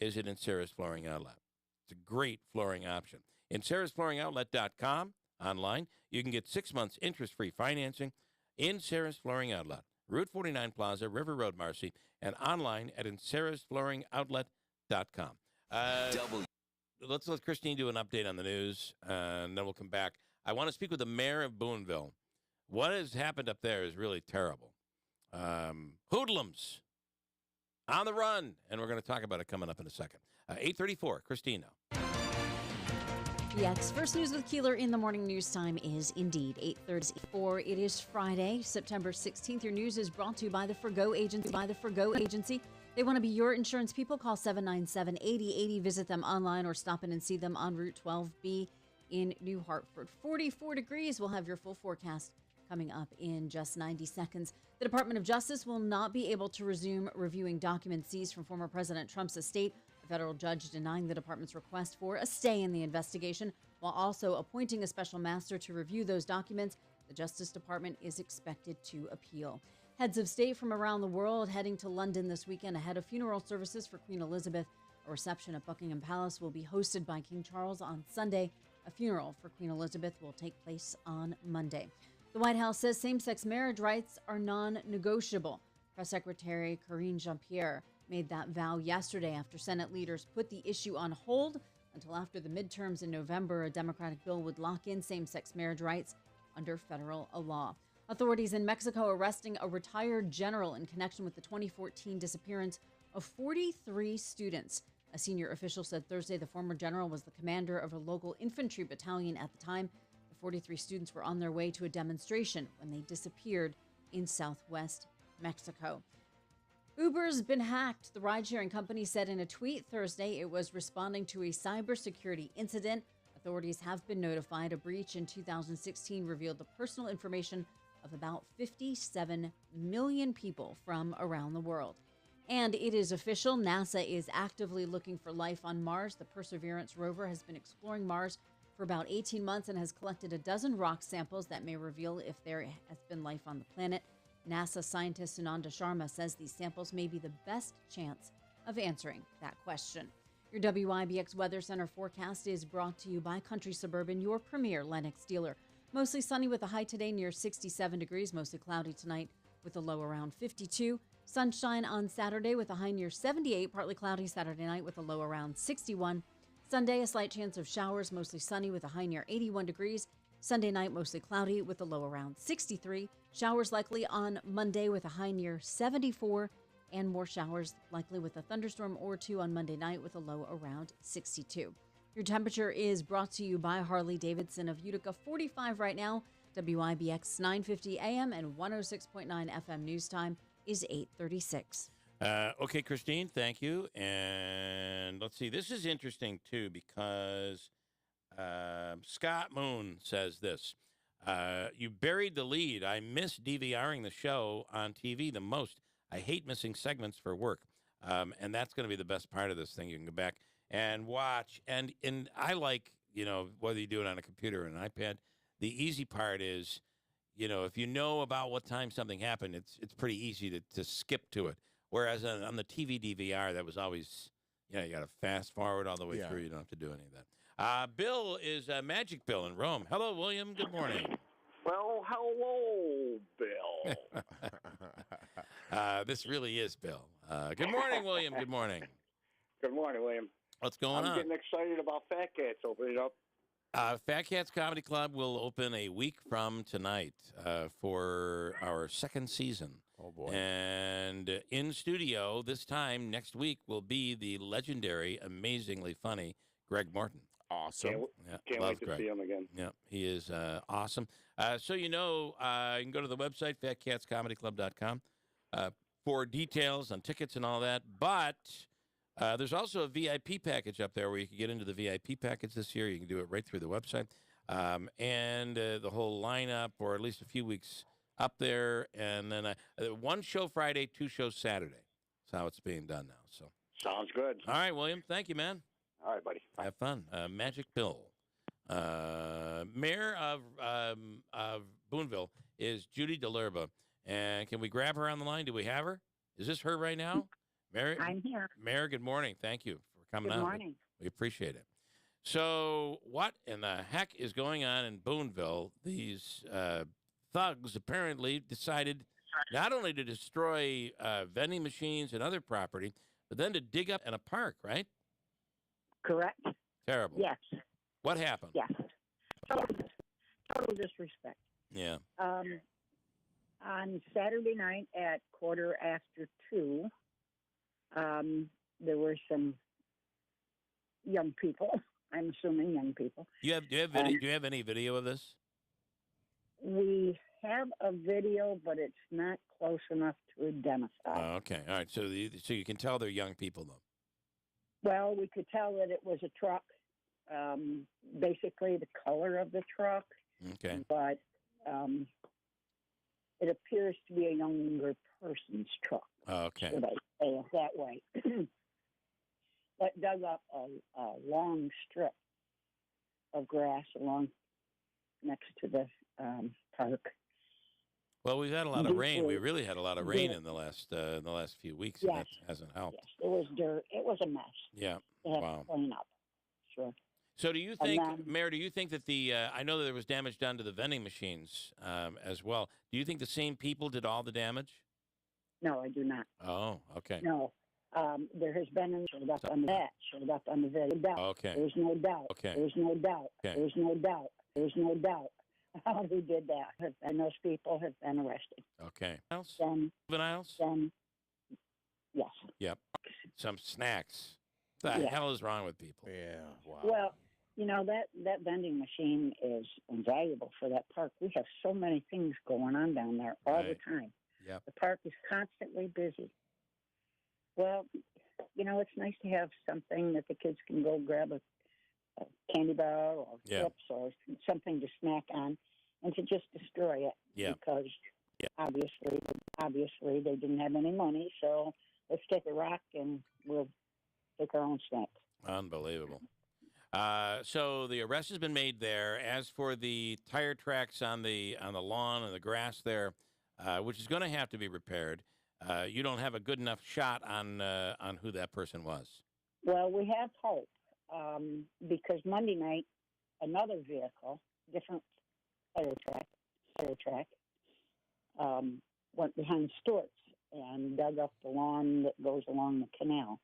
is at Sarah's Flooring Outlet. It's a great flooring option. InSarah'sFlooringOutlet.com online. You can get 6 months interest-free financing in Sarah's Flooring Outlet, Route 49 Plaza, River Road, Marcy, and online at InSarah'sFlooringOutlet.com. Let's let Christine do an update on the news, and then we'll come back. I want to speak with the mayor of Booneville. What has happened up there is really terrible. Hoodlums on the run, and we're going to talk about it coming up in a second. 8:34, Christine now. Yes, first news with Keeler in the morning news time is indeed 8:34. It is Friday, September 16th. Your news is brought to you by the Forgo Agency. They want to be your insurance people. Call 797-8080. Visit them online or stop in and see them on Route 12B in New Hartford. 44 degrees. We'll have your full forecast coming up in just 90 seconds. The Department of Justice will not be able to resume reviewing documents seized from former President Trump's estate. A federal judge denying the department's request for a stay in the investigation, while also appointing a special master to review those documents. The Justice Department is expected to appeal. Heads of state from around the world heading to London this weekend ahead of funeral services for Queen Elizabeth. A reception at Buckingham Palace will be hosted by King Charles on Sunday. A funeral for Queen Elizabeth will take place on Monday. The White House says same-sex marriage rights are non-negotiable. Press Secretary Karine Jean-Pierre made that vow yesterday after Senate leaders put the issue on hold until after the midterms in November. A Democratic bill would lock in same-sex marriage rights under federal law. Authorities in Mexico arresting a retired general in connection with the 2014 disappearance of 43 students. A senior official said Thursday the former general was the commander of a local infantry battalion at the time. The 43 students were on their way to a demonstration when they disappeared in southwest Mexico. Uber's been hacked, the ride-sharing company said in a tweet Thursday. It was responding to a cybersecurity incident. Authorities have been notified. A breach in 2016 revealed the personal information of about 57 million people from around the world. And it is official. NASA is actively looking for life on Mars. The Perseverance rover has been exploring Mars for about 18 months and has collected a dozen rock samples that may reveal if there has been life on the planet. NASA scientist Sunanda Sharma says these samples may be the best chance of answering that question. Your WIBX Weather Center forecast is brought to you by Country Suburban, your premier Lennox dealer. Mostly sunny with a high today near 67 degrees, mostly cloudy tonight with a low around 52. Sunshine on Saturday with a high near 78, partly cloudy Saturday night with a low around 61. Sunday, a slight chance of showers, mostly sunny with a high near 81 degrees. Sunday night, mostly cloudy with a low around 63. Showers likely on Monday with a high near 74. And more showers likely with a thunderstorm or two on Monday night with a low around 62. Your temperature is brought to you by Harley-Davidson of Utica, 45 right now. WIBX 950 AM and 106.9 FM news time is 8:36. Okay, Christine, thank you. And let's see, this is interesting, too, because Scott Moon says this. You buried the lead. I miss DVRing the show on TV the most. I hate missing segments for work. And that's going to be the best part of this thing. You can go back and watch. And I like, whether you do it on a computer or an iPad, the easy part is, if you know about what time something happened, it's pretty easy to skip to it. Whereas on the TV DVR, that was always, you got to fast forward all the way through. You don't have to do any of that. Bill is Magic Bill in Rome. Hello, William. Good morning. Well, hello, Bill. This really is Bill. Good morning, William. Good morning. Good morning, William. What's going on? I'm getting excited about Fat Cats opening up. Fat Cats Comedy Club will open a week from tonight for our second season. Oh, boy. And in studio this time next week will be the legendary, amazingly funny Greg Morton. Awesome. Can't wait to see him again. Yeah, he is awesome. So you can go to the website, fatcatscomedyclub.com, for details on tickets and all that. But there's also a VIP package up there where you can get into the VIP package this year. You can do it right through the website. And the whole lineup, or at least a few weeks up there. And then one show Friday, 2 shows Saturday. That's how it's being done now. So Sounds good. All right, William. Thank you, man. All right, buddy. Have fun. Magic Bill. Mayor of Booneville is Judy DeLerba. And can we grab her on the line? Do we have her? Is this her right now? Mayor, I'm here. Mayor, good morning. Thank you for coming Good on. morning. We appreciate it. So what in the heck is going on in Booneville? These thugs apparently decided not only to destroy vending machines and other property, but then to dig up in a park, right? Correct. Terrible. Yes. What happened? Yes. Total disrespect. Yeah. On Saturday night at 2:15, there were some young people. I'm assuming young people. Do you have any video of this? We have a video, but it's not close enough to identify. Oh, okay. All right. So you can tell they're young people, though. Well, we could tell that it was a truck. Basically, the color of the truck. Okay. But it appears to be a younger person's truck. Okay. Should I say it that way? That dug up a long strip of grass along next to the park. Well, we've had a lot of rain. We really had a lot of rain in the last few weeks, and that hasn't helped. Yes, it was dirt. It was a mess. Yeah. They had Wow. to clean up. Sure. So do you think, Mayor, do you think that I know that there was damage done to the vending machines as well. Do you think the same people did all the damage? No, I do not. Oh, okay. No. There has been showed up on the video. Okay. There's no doubt. Okay. There's no doubt. Okay. There's no doubt. There's no doubt. Who did that? And those people have been arrested. Okay. Juveniles? Yes. Yep. Some snacks. What the Yeah. hell is wrong with people? Yeah. Wow. Well, that vending machine is invaluable for that park. We have so many things going on down there all the time. Yep. The park is constantly busy. Well, it's nice to have something that the kids can go grab a candy bar or chips or something to snack on, and to just destroy it. Yeah. Because obviously they didn't have any money, so let's take a rock and we'll take our own snacks. Unbelievable. So the arrest has been made there. As for the tire tracks on the lawn and the grass there, which is going to have to be repaired, you don't have a good enough shot on who that person was. Well, we have hope because Monday night, another vehicle, different tire track, went behind Stewart's and dug up the lawn that goes along the canal,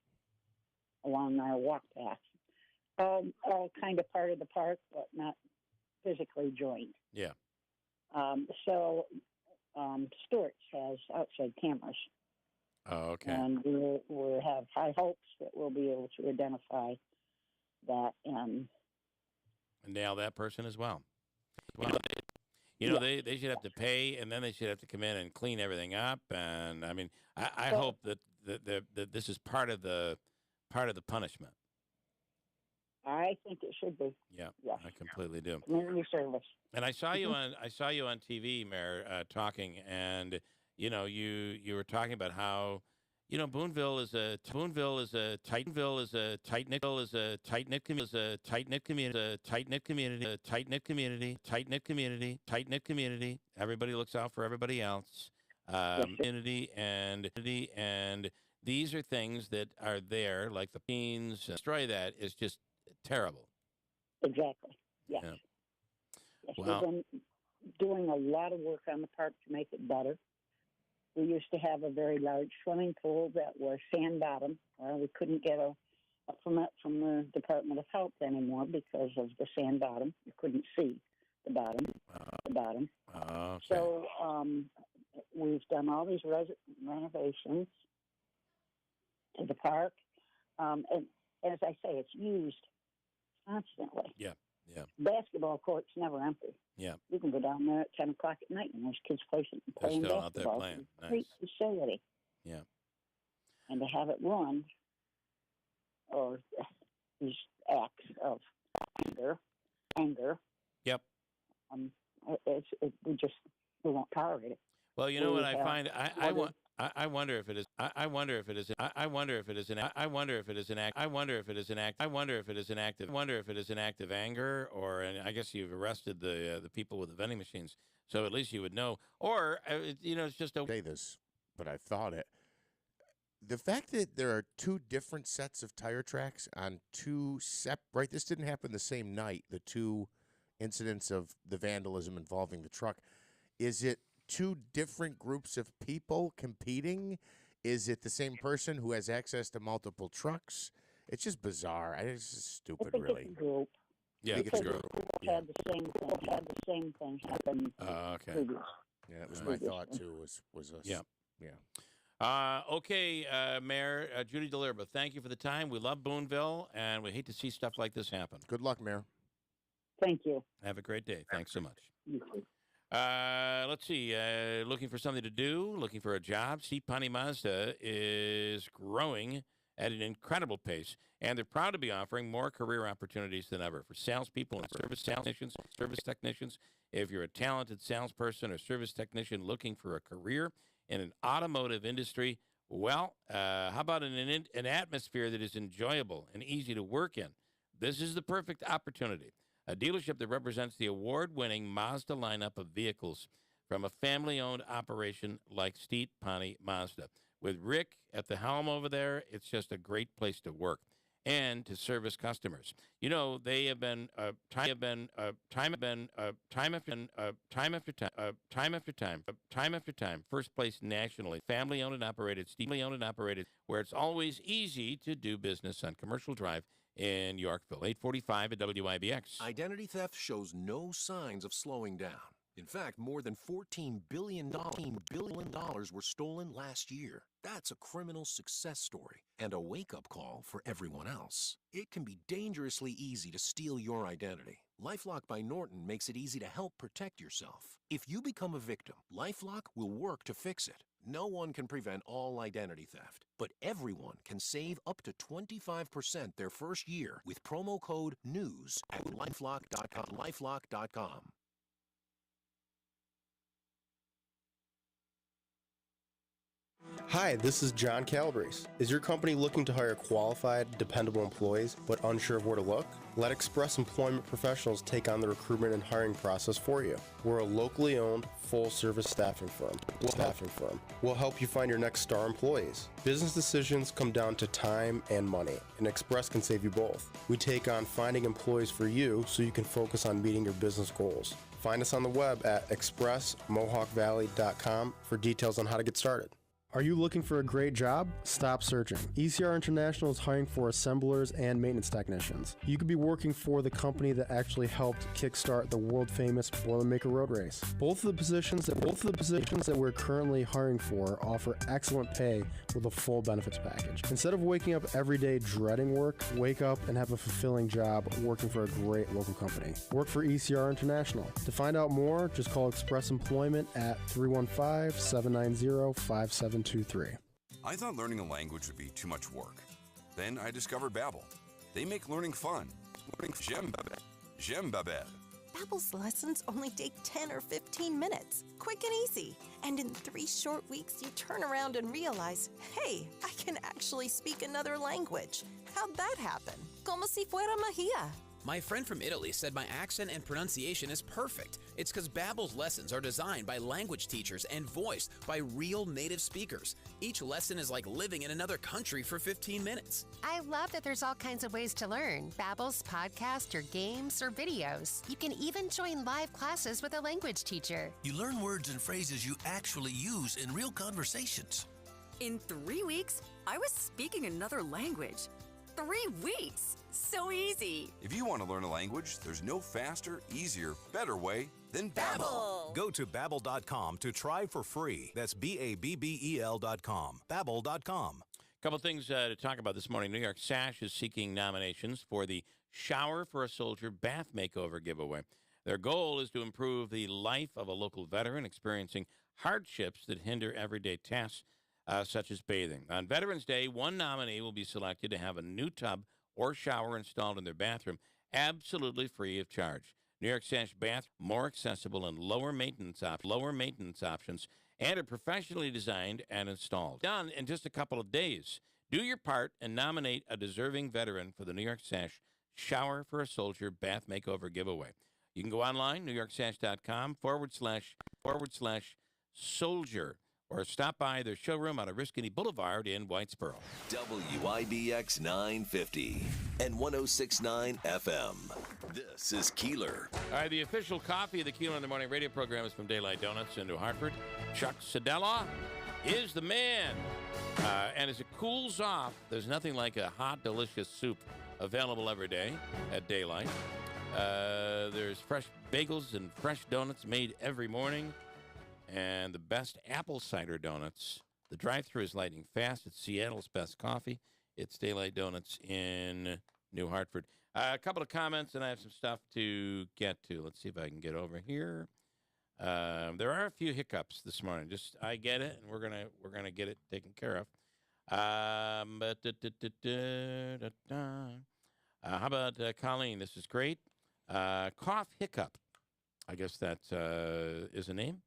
along our walk path. All kind of part of the park, but not physically joined. Yeah. So Stewart's has outside cameras. Oh, okay. And we have high hopes that we'll be able to identify that and nail that person as well. Well, Yeah. they should have to pay, and then they should have to come in and clean everything up. And I mean, I hope that this is part of the punishment. I think it should be. Yeah, Yes. I completely do. Community service. And I saw you on TV, Mayor, talking, and you were talking about how Booneville is a tight knit community. Everybody looks out for everybody else. Community and these are things that are there, like the beans. Destroy that is just terrible. Exactly. Yes. Yeah. Yes, Wow. we've been doing a lot of work on the park to make it better. We used to have a very large swimming pool that was sand bottom. We couldn't get a permit from the Department of Health anymore because of the sand bottom. You couldn't see the bottom. Okay. So we've done all these renovations to the park. And as I say, it's used constantly. Yeah. Basketball court's never empty. Yeah. You can go down there at 10 o'clock at night and there's kids playing They're still basketball. out there playing. It's a great facility. Yeah. And to have it ruined, or these acts of anger. Yep. We won't tolerate it. Well, you know what I have find? I wonder if it is an act of anger, or and I guess you've arrested the people with the vending machines, so at least you would know. Or it's just a say this, but I thought it. The fact that there are two different sets of tire tracks on two right? This didn't happen the same night. The two incidents of the vandalism involving the truck. Is it two different groups of people competing? Is it the same person who has access to multiple trucks? It's just bizarre. It's just stupid, I think really. it's a group. Yeah, it's a group. People had the same thing happen. Okay. previous. Yeah, that was my thought too. Was us. Yeah. Yeah. Okay, Mayor Judy DeLirba, thank you for the time. We love Booneville, and we hate to see stuff like this happen. Good luck, Mayor. Thank you. Have a great day. Thanks so much. You too. Let's see. Looking for something to do, looking for a job. Steve Pawnee Mazda is growing at an incredible pace, and they're proud to be offering more career opportunities than ever for salespeople and service technicians. If you're a talented salesperson or service technician looking for a career in an automotive industry, well, how about an atmosphere that is enjoyable and easy to work in? This is the perfect opportunity. A dealership that represents the award-winning Mazda lineup of vehicles from a family-owned operation like Steve Pawnee Mazda. With Rick at the helm over there, it's just a great place to work and to service customers. You know, they have been time after time, first place nationally, family-owned and operated, where it's always easy to do business on Commercial Drive in Yorkville. 845 at WIBX. Identity theft shows no signs of slowing down. In fact, more than $14 billion were stolen last year. That's a criminal success story and a wake-up call for everyone else. It can be dangerously easy to steal your identity. LifeLock by Norton makes it easy to help protect yourself. If you become a victim, LifeLock will work to fix it. No one can prevent all identity theft, but everyone can save up to 25% their first year with promo code NEWS at LifeLock.com. LifeLock.com. Hi, this is John Calabrese. Is your company looking to hire qualified, dependable employees but unsure of where to look? Let Express Employment Professionals take on the recruitment and hiring process for you. We're a locally owned, full-service staffing firm. We'll help you find your next star employees. Business decisions come down to time and money, and Express can save you both. We take on finding employees for you so you can focus on meeting your business goals. Find us on the web at expressmohawkvalley.com for details on how to get started. Are you looking for a great job? Stop searching. ECR International is hiring for assemblers and maintenance technicians. You could be working for the company that actually helped kickstart the world-famous Boilermaker Road Race. Both of the positions that we're currently hiring for offer excellent pay with a full benefits package. Instead of waking up every day dreading work, wake up and have a fulfilling job working for a great local company. Work for ECR International. To find out more, just call Express Employment at 315-790-5723. I thought learning a language would be too much work. Then I discovered Babbel. They make learning fun. J'aime Babbel. Babbel's lessons only take 10 or 15 minutes, quick and easy. And in 3 short weeks, you turn around and realize, hey, I can actually speak another language. How'd that happen? Como si fuera magia. My friend from Italy said my accent and pronunciation is perfect. It's because Babbel's lessons are designed by language teachers and voiced by real native speakers. Each lesson is like living in another country for 15 minutes. I love that there's all kinds of ways to learn. Babbel's podcast or games or videos. You can even join live classes with a language teacher. You learn words and phrases you actually use in real conversations. In 3 weeks, I was speaking another language. 3 weeks! So easy! If you want to learn a language, there's no faster, easier, better way than Babbel. Go to Babbel.com to try for free. That's Babbel.com. Babbel.com. A couple things to talk about this morning. New York Sash is seeking nominations for the Shower for a Soldier Bath Makeover giveaway. Their goal is to improve the life of a local veteran experiencing hardships that hinder everyday tasks such as bathing. On Veterans Day, one nominee will be selected to have a new tub or shower installed in their bathroom, absolutely free of charge. New York Sash Bath, more accessible and lower maintenance options, and are professionally designed and installed. Done in just a couple of days. Do your part and nominate a deserving veteran for the New York Sash Shower for a Soldier Bath Makeover giveaway. You can go online, newyorksash.com/soldier, or stop by their showroom on Oriskany Boulevard in Whitesboro. WIBX 950 and 106.9 FM. This is Keeler. All right, the official coffee of the Keeler in the Morning radio program is from Daylight Donuts in New Hartford. Chuck Sedella is the man. And as it cools off, there's nothing like a hot, delicious soup available every day at Daylight. There's fresh bagels and fresh donuts made every morning. And the best apple cider donuts. The drive-thru is lightning fast. It's Seattle's best coffee. It's Daylight Donuts in New Hartford. A couple of comments, and I have some stuff to get to. Let's see if I can get over here. There are a few hiccups this morning. Just I get it, and we're gonna get it taken care of. How about Colleen? This is great. Cough hiccup. I guess that is a name.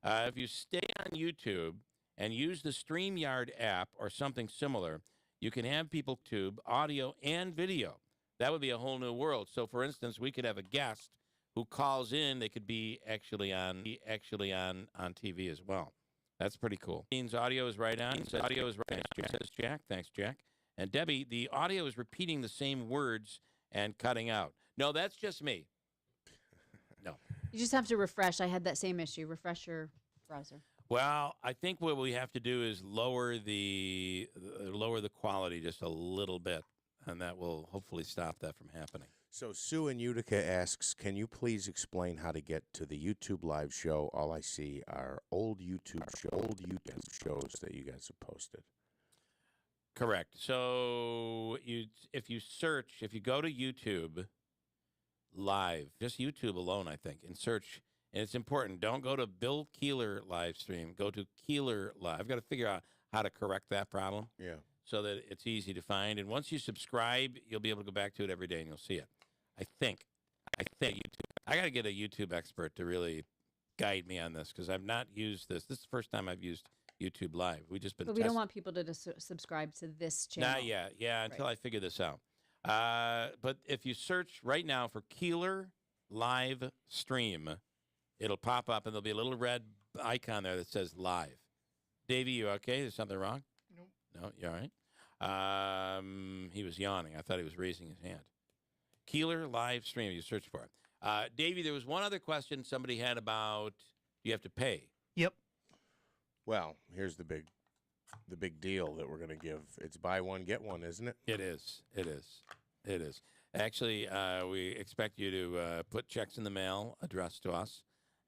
If you stay on YouTube and use the StreamYard app or something similar, you can have people tube audio and video. That would be a whole new world. So, for instance, we could have a guest who calls in. They could be actually on TV as well. That's pretty cool. Dean's audio is right on. Audio is right on, says Jack. Thanks, Jack. And Debbie, the audio is repeating the same words and cutting out. No, that's just me. No. You just have to refresh. I had that same issue. Refresh your browser. Well, I think what we have to do is lower the quality just a little bit, and that will hopefully stop that from happening. So Sue in Utica asks, can you please explain how to get to the YouTube live show? All I see are old YouTube shows that you guys have posted. Correct. So if you go to YouTube live, just YouTube alone, I think, and search, and it's important, don't go to Bill Keeler live stream, go to Keeler live. I've got to figure out how to correct that problem. Yeah. So that it's easy to find. And once you subscribe, you'll be able to go back to it every day and you'll see it. I think I got to get a YouTube expert to really guide me on this because I've not used this. This is the first time I've used YouTube Live. We've just been. But we don't want people to subscribe to this channel. Not yet. Yeah, until I figure this out. But if you search right now for Keeler live stream, it'll pop up and there'll be a little red icon there that says live. Davey, you okay? There's something wrong? Nope. No, you all right? He was yawning. I thought he was raising his hand. Keeler live stream. You search for it. Davey, there was one other question somebody had about you have to pay. Yep. Well, here's the big deal that we're going to give. It's buy one, get one, isn't it? It is. It is. It is. Actually, we expect you to put checks in the mail addressed to us.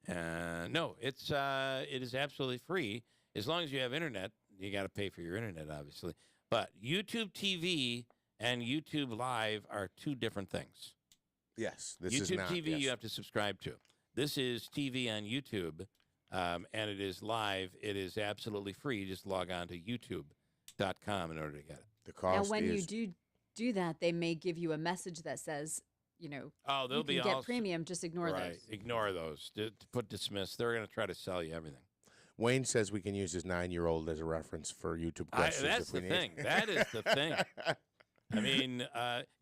No, it is absolutely free. As long as you have internet, you got to pay for your internet, obviously. But YouTube TV and YouTube Live are two different things. Yes, this YouTube is not. TV Yes. you have to subscribe to. This is TV on YouTube, and it is live. It is absolutely free. You just log on to youtube.com in order to get it. The cost now, when is you do that, they may give you a message that says, oh, they'll you can be get all premium. Just ignore right. those. Ignore those. To put dismiss. They're going to try to sell you everything. Wayne says we can use his 9-year-old as a reference for YouTube questions. That's if we the need. thing. That is the thing. I mean,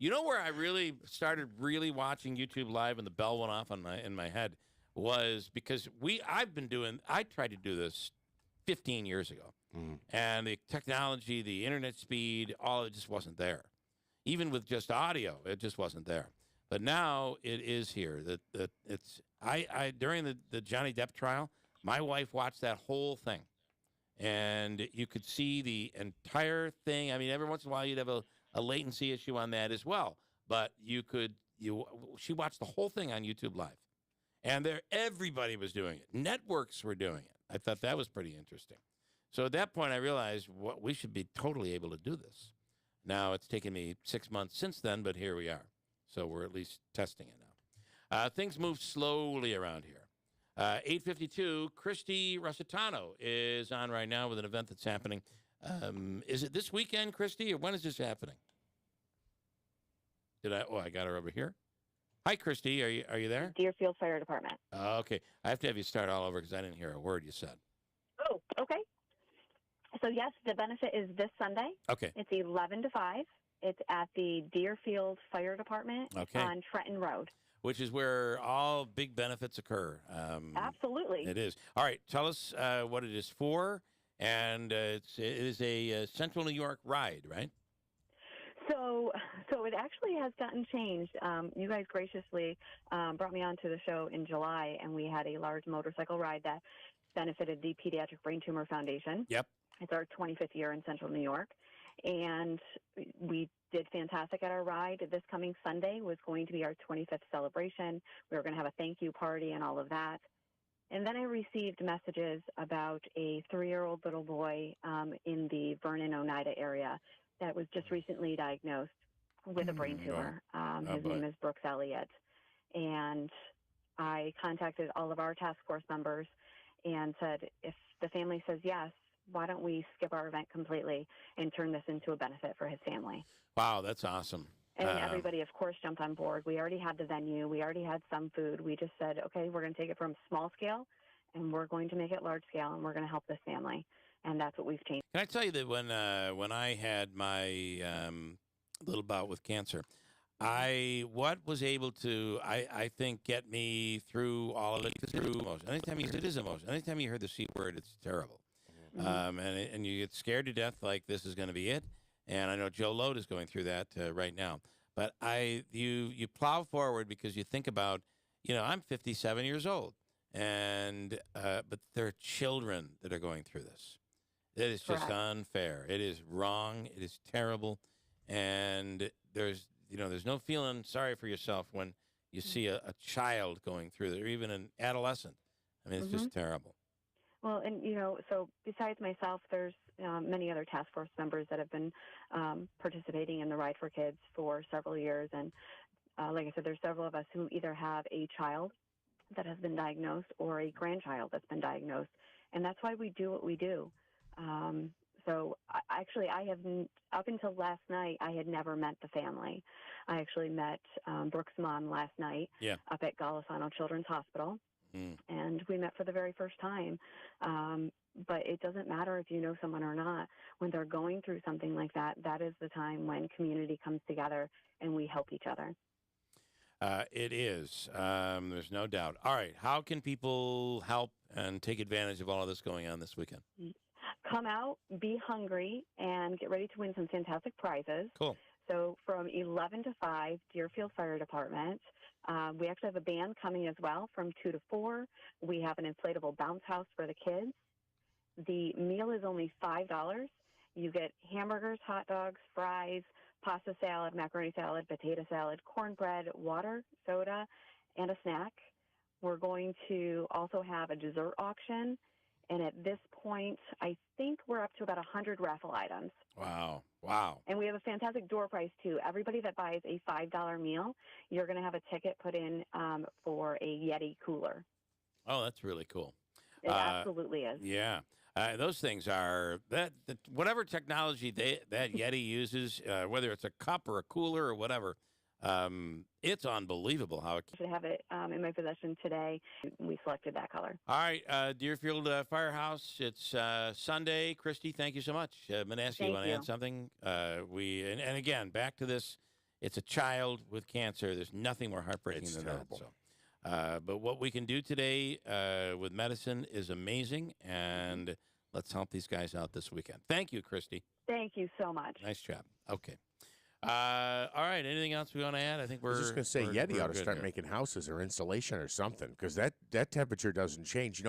you know where I really started watching YouTube Live and the bell went off in my head was because I tried to do this 15 years ago. And the technology, the internet speed, all it just wasn't there. Even with just audio, it just wasn't there. But now it is here. That it's during the Johnny Depp trial, my wife watched that whole thing. And you could see the entire thing. I mean, every once in a while you'd have a latency issue on that as well. But she watched the whole thing on YouTube Live. And everybody was doing it. Networks were doing it. I thought that was pretty interesting. So at that point, I realized we should be totally able to do this. Now, it's taken me 6 months since then, but here we are. So we're at least testing it now. Things move slowly around here. 8:52, Christy Rossitano is on right now with an event that's happening. Is it this weekend, Christy, or when is this happening? I got her over here. Hi, Christy. Are you there? Deerfield Fire Department. Okay. I have to have you start all over because I didn't hear a word you said. Oh, okay. So, yes, the benefit is this Sunday. Okay. It's 11 to 5. It's at the Deerfield Fire Department on Trenton Road. Which is where all big benefits occur. Absolutely. It is. All right. Tell us what it is for. And it is a Central New York ride, right? So it actually has gotten changed. You guys graciously brought me onto the show in July, and we had a large motorcycle ride that benefited the Pediatric Brain Tumor Foundation. Yep. It's our 25th year in Central New York, and we did fantastic at our ride. This coming Sunday was going to be our 25th celebration. We were going to have a thank you party and all of that. And then I received messages about a 3-year-old little boy in the Vernon, Oneida area that was just recently diagnosed with a brain tumor. His name is Brooks Elliott. And I contacted all of our task force members and said, if the family says yes, why don't we skip our event completely and turn this into a benefit for his family? Wow, that's awesome. And everybody, of course, jumped on board. We already had the venue. We already had some food. We just said, okay, we're going to take it from small scale, and we're going to make it large scale, and we're going to help this family. And that's what we've changed. Can I tell you that when I had my little bout with cancer, what was able to, I think, get me through all of it, through emotion. It is emotion. Anytime you hear the C word, it's terrible. And you get scared to death like this is going to be it. And I know Joe Load is going through that right now. But you plow forward because you think about, I'm 57 years old. and but there are children that are going through this. It is just unfair. It is wrong. It is terrible, and there's no feeling sorry for yourself when you see a child going through it, or even an adolescent. I mean, it's just terrible. Well, and, so besides myself, there's many other task force members that have been participating in the Ride for Kids for several years. And like I said, there's several of us who either have a child that has been diagnosed or a grandchild that's been diagnosed. And that's why we do what we do. So I have, up until last night, I had never met the family. I actually met Brooke's mom last night up at Golisano Children's Hospital. And we met for the very first time. But it doesn't matter if you know someone or not. When they're going through something like that, that is the time when community comes together and we help each other. It is. There's no doubt. All right. How can people help and take advantage of all of this going on this weekend? Come out, be hungry, and get ready to win some fantastic prizes. Cool. So from 11 to 5, Deerfield Fire Department. We actually have a band coming as well from 2 to 4. We have an inflatable bounce house for the kids. The meal is only $5. You get hamburgers, hot dogs, fries, pasta salad, macaroni salad, potato salad, cornbread, water, soda, and a snack. We're going to also have a dessert auction. And at this point, I think we're up to about 100 raffle items. Wow. Wow. And we have a fantastic door prize, too. Everybody that buys a $5 meal, you're going to have a ticket put in for a Yeti cooler. Oh, that's really cool. It absolutely is. Yeah. Those things are, whatever technology that Yeti uses, whether it's a cup or a cooler or whatever, it's unbelievable how it I should have it in my possession today. We selected that color. All right, Deerfield Firehouse. It's Sunday. Christy, thank you so much. Manasseh, you want to add something? And again, back to this. It's a child with cancer. There's nothing more heartbreaking than terrible. that. So, but what we can do today with medicine is amazing, and let's help these guys out this weekend. Thank you, Christy. Thank you so much. Nice job. Okay. All right. Anything else we want to add? I think we're. I was just going to say, Yeti we're ought to start here. making houses or insulation or something, because that temperature doesn't change.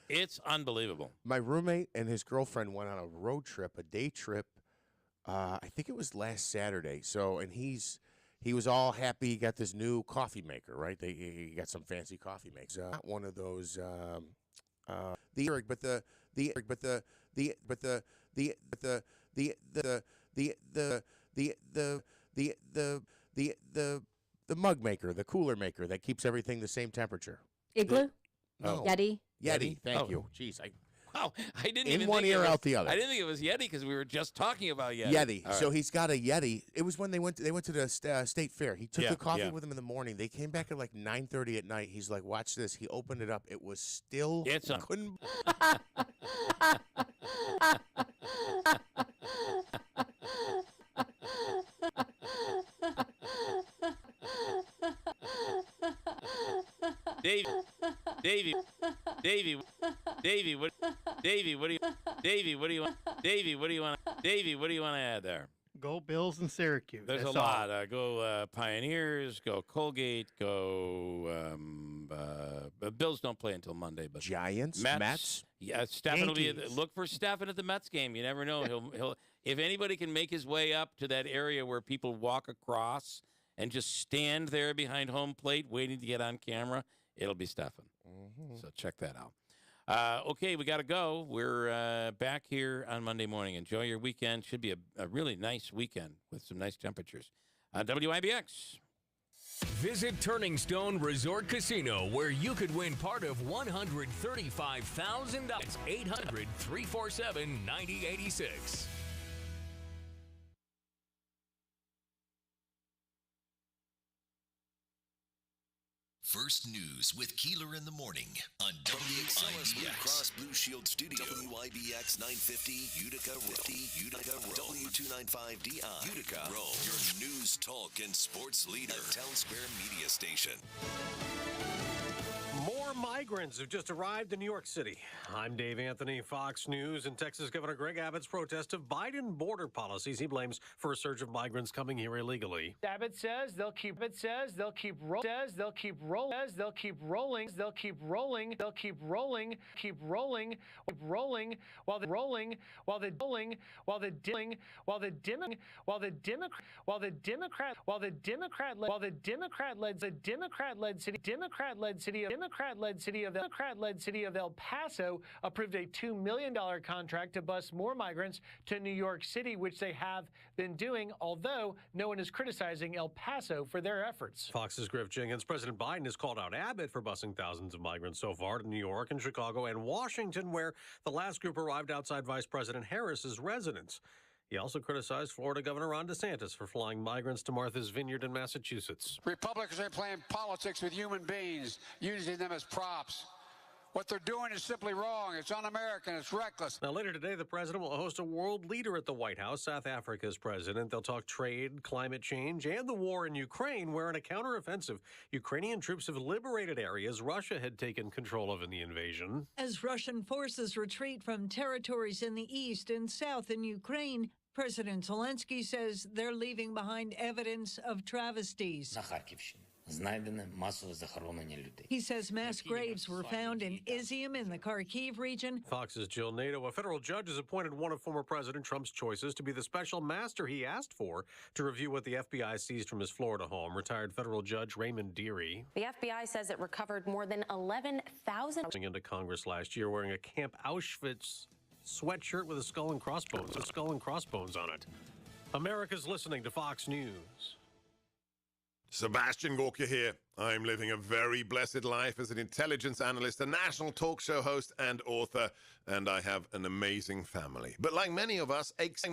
It's unbelievable. My roommate and his girlfriend went on a road trip, a day trip. I think it was last Saturday. So, and he was all happy. He got this new coffee maker, right? He got some fancy coffee makers. Not one of those. The mug maker, the cooler maker that keeps everything the same temperature. Igloo? No. Yeti? Yeti. Thank you. Jeez, Wow, I didn't in even one think ear it was, out the other. I didn't think it was Yeti because we were just talking about Yeti. Yeti. All So right. he's got a Yeti. It was when they went to the state fair. He took the coffee with him in the morning. They came back at like 9:30 at night. He's like, "Watch this." He opened it up. It was still. Couldn't. Davey, what do you want to add there? Go Bills and Syracuse. There's That's a lot. Go Pioneers. Go Colgate. Go. Bills don't play until Monday, but Giants, Mets. Yeah, Stephen will be. Yankees. Look for Stephen at the Mets game. You never know. He'll. If anybody can make his way up to that area where people walk across and just stand there behind home plate waiting to get on camera, it'll be Stephen. Mm-hmm. So check that out. Okay, we got to go. We're back here on Monday morning. Enjoy your weekend. Should be a really nice weekend with some nice temperatures. WIBX. Visit Turning Stone Resort Casino, where you could win part of $135,000. 800-347-9086. First News with Keeler in the morning on WIBX. Blue Cross Blue Shield Studio. WIBX 950 Utica Road. W295DI Utica Road. Your news, talk, and sports leader. The Town Square Media Station. More migrants have just arrived in New York City. I'm Dave Anthony, Fox News. And Texas Governor Greg Abbott's protest of Biden border policies he blames for a surge of migrants coming here illegally. Abbott says they'll keep rolling while the Democrat-led city of El Paso approved a $2 million contract to bus more migrants to New York City, which they have been doing, although no one is criticizing El Paso for their efforts. Fox's Griff Jenkins. President Biden has called out Abbott for busing thousands of migrants so far to New York and Chicago and Washington, where the last group arrived outside Vice President Harris's residence. He also criticized Florida Governor Ron DeSantis for flying migrants to Martha's Vineyard in Massachusetts. Republicans are playing politics with human beings, using them as props. What they're doing is simply wrong. It's un-American. It's reckless. Now, later today, the president will host a world leader at the White House, South Africa's president. They'll talk trade, climate change, and the war in Ukraine, where in a counteroffensive, Ukrainian troops have liberated areas Russia had taken control of in the invasion. As Russian forces retreat from territories in the east and south in Ukraine, President Zelensky says they're leaving behind evidence of travesties. He says mass graves were found in Izium in the Kharkiv region. Fox's Jill Nato. A federal judge has appointed one of former President Trump's choices to be the special master he asked for to review what the FBI seized from his Florida home. Retired federal judge Raymond Deary. The FBI says it recovered more than 11,000. Coming into Congress last year wearing a Camp Auschwitz sweatshirt with a skull and crossbones on it. America's listening to Fox News. Sebastian Gorka here. I'm living a very blessed life as an intelligence analyst, a national talk show host, and author, and I have an amazing family. But like many of us, aches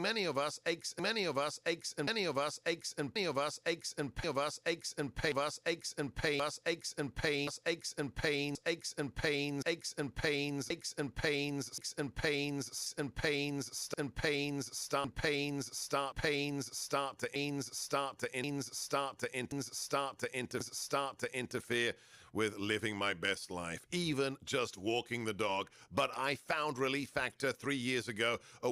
and pains, start to interfere with living my best life, even just walking the dog. But I found Relief Factor 3 years ago, a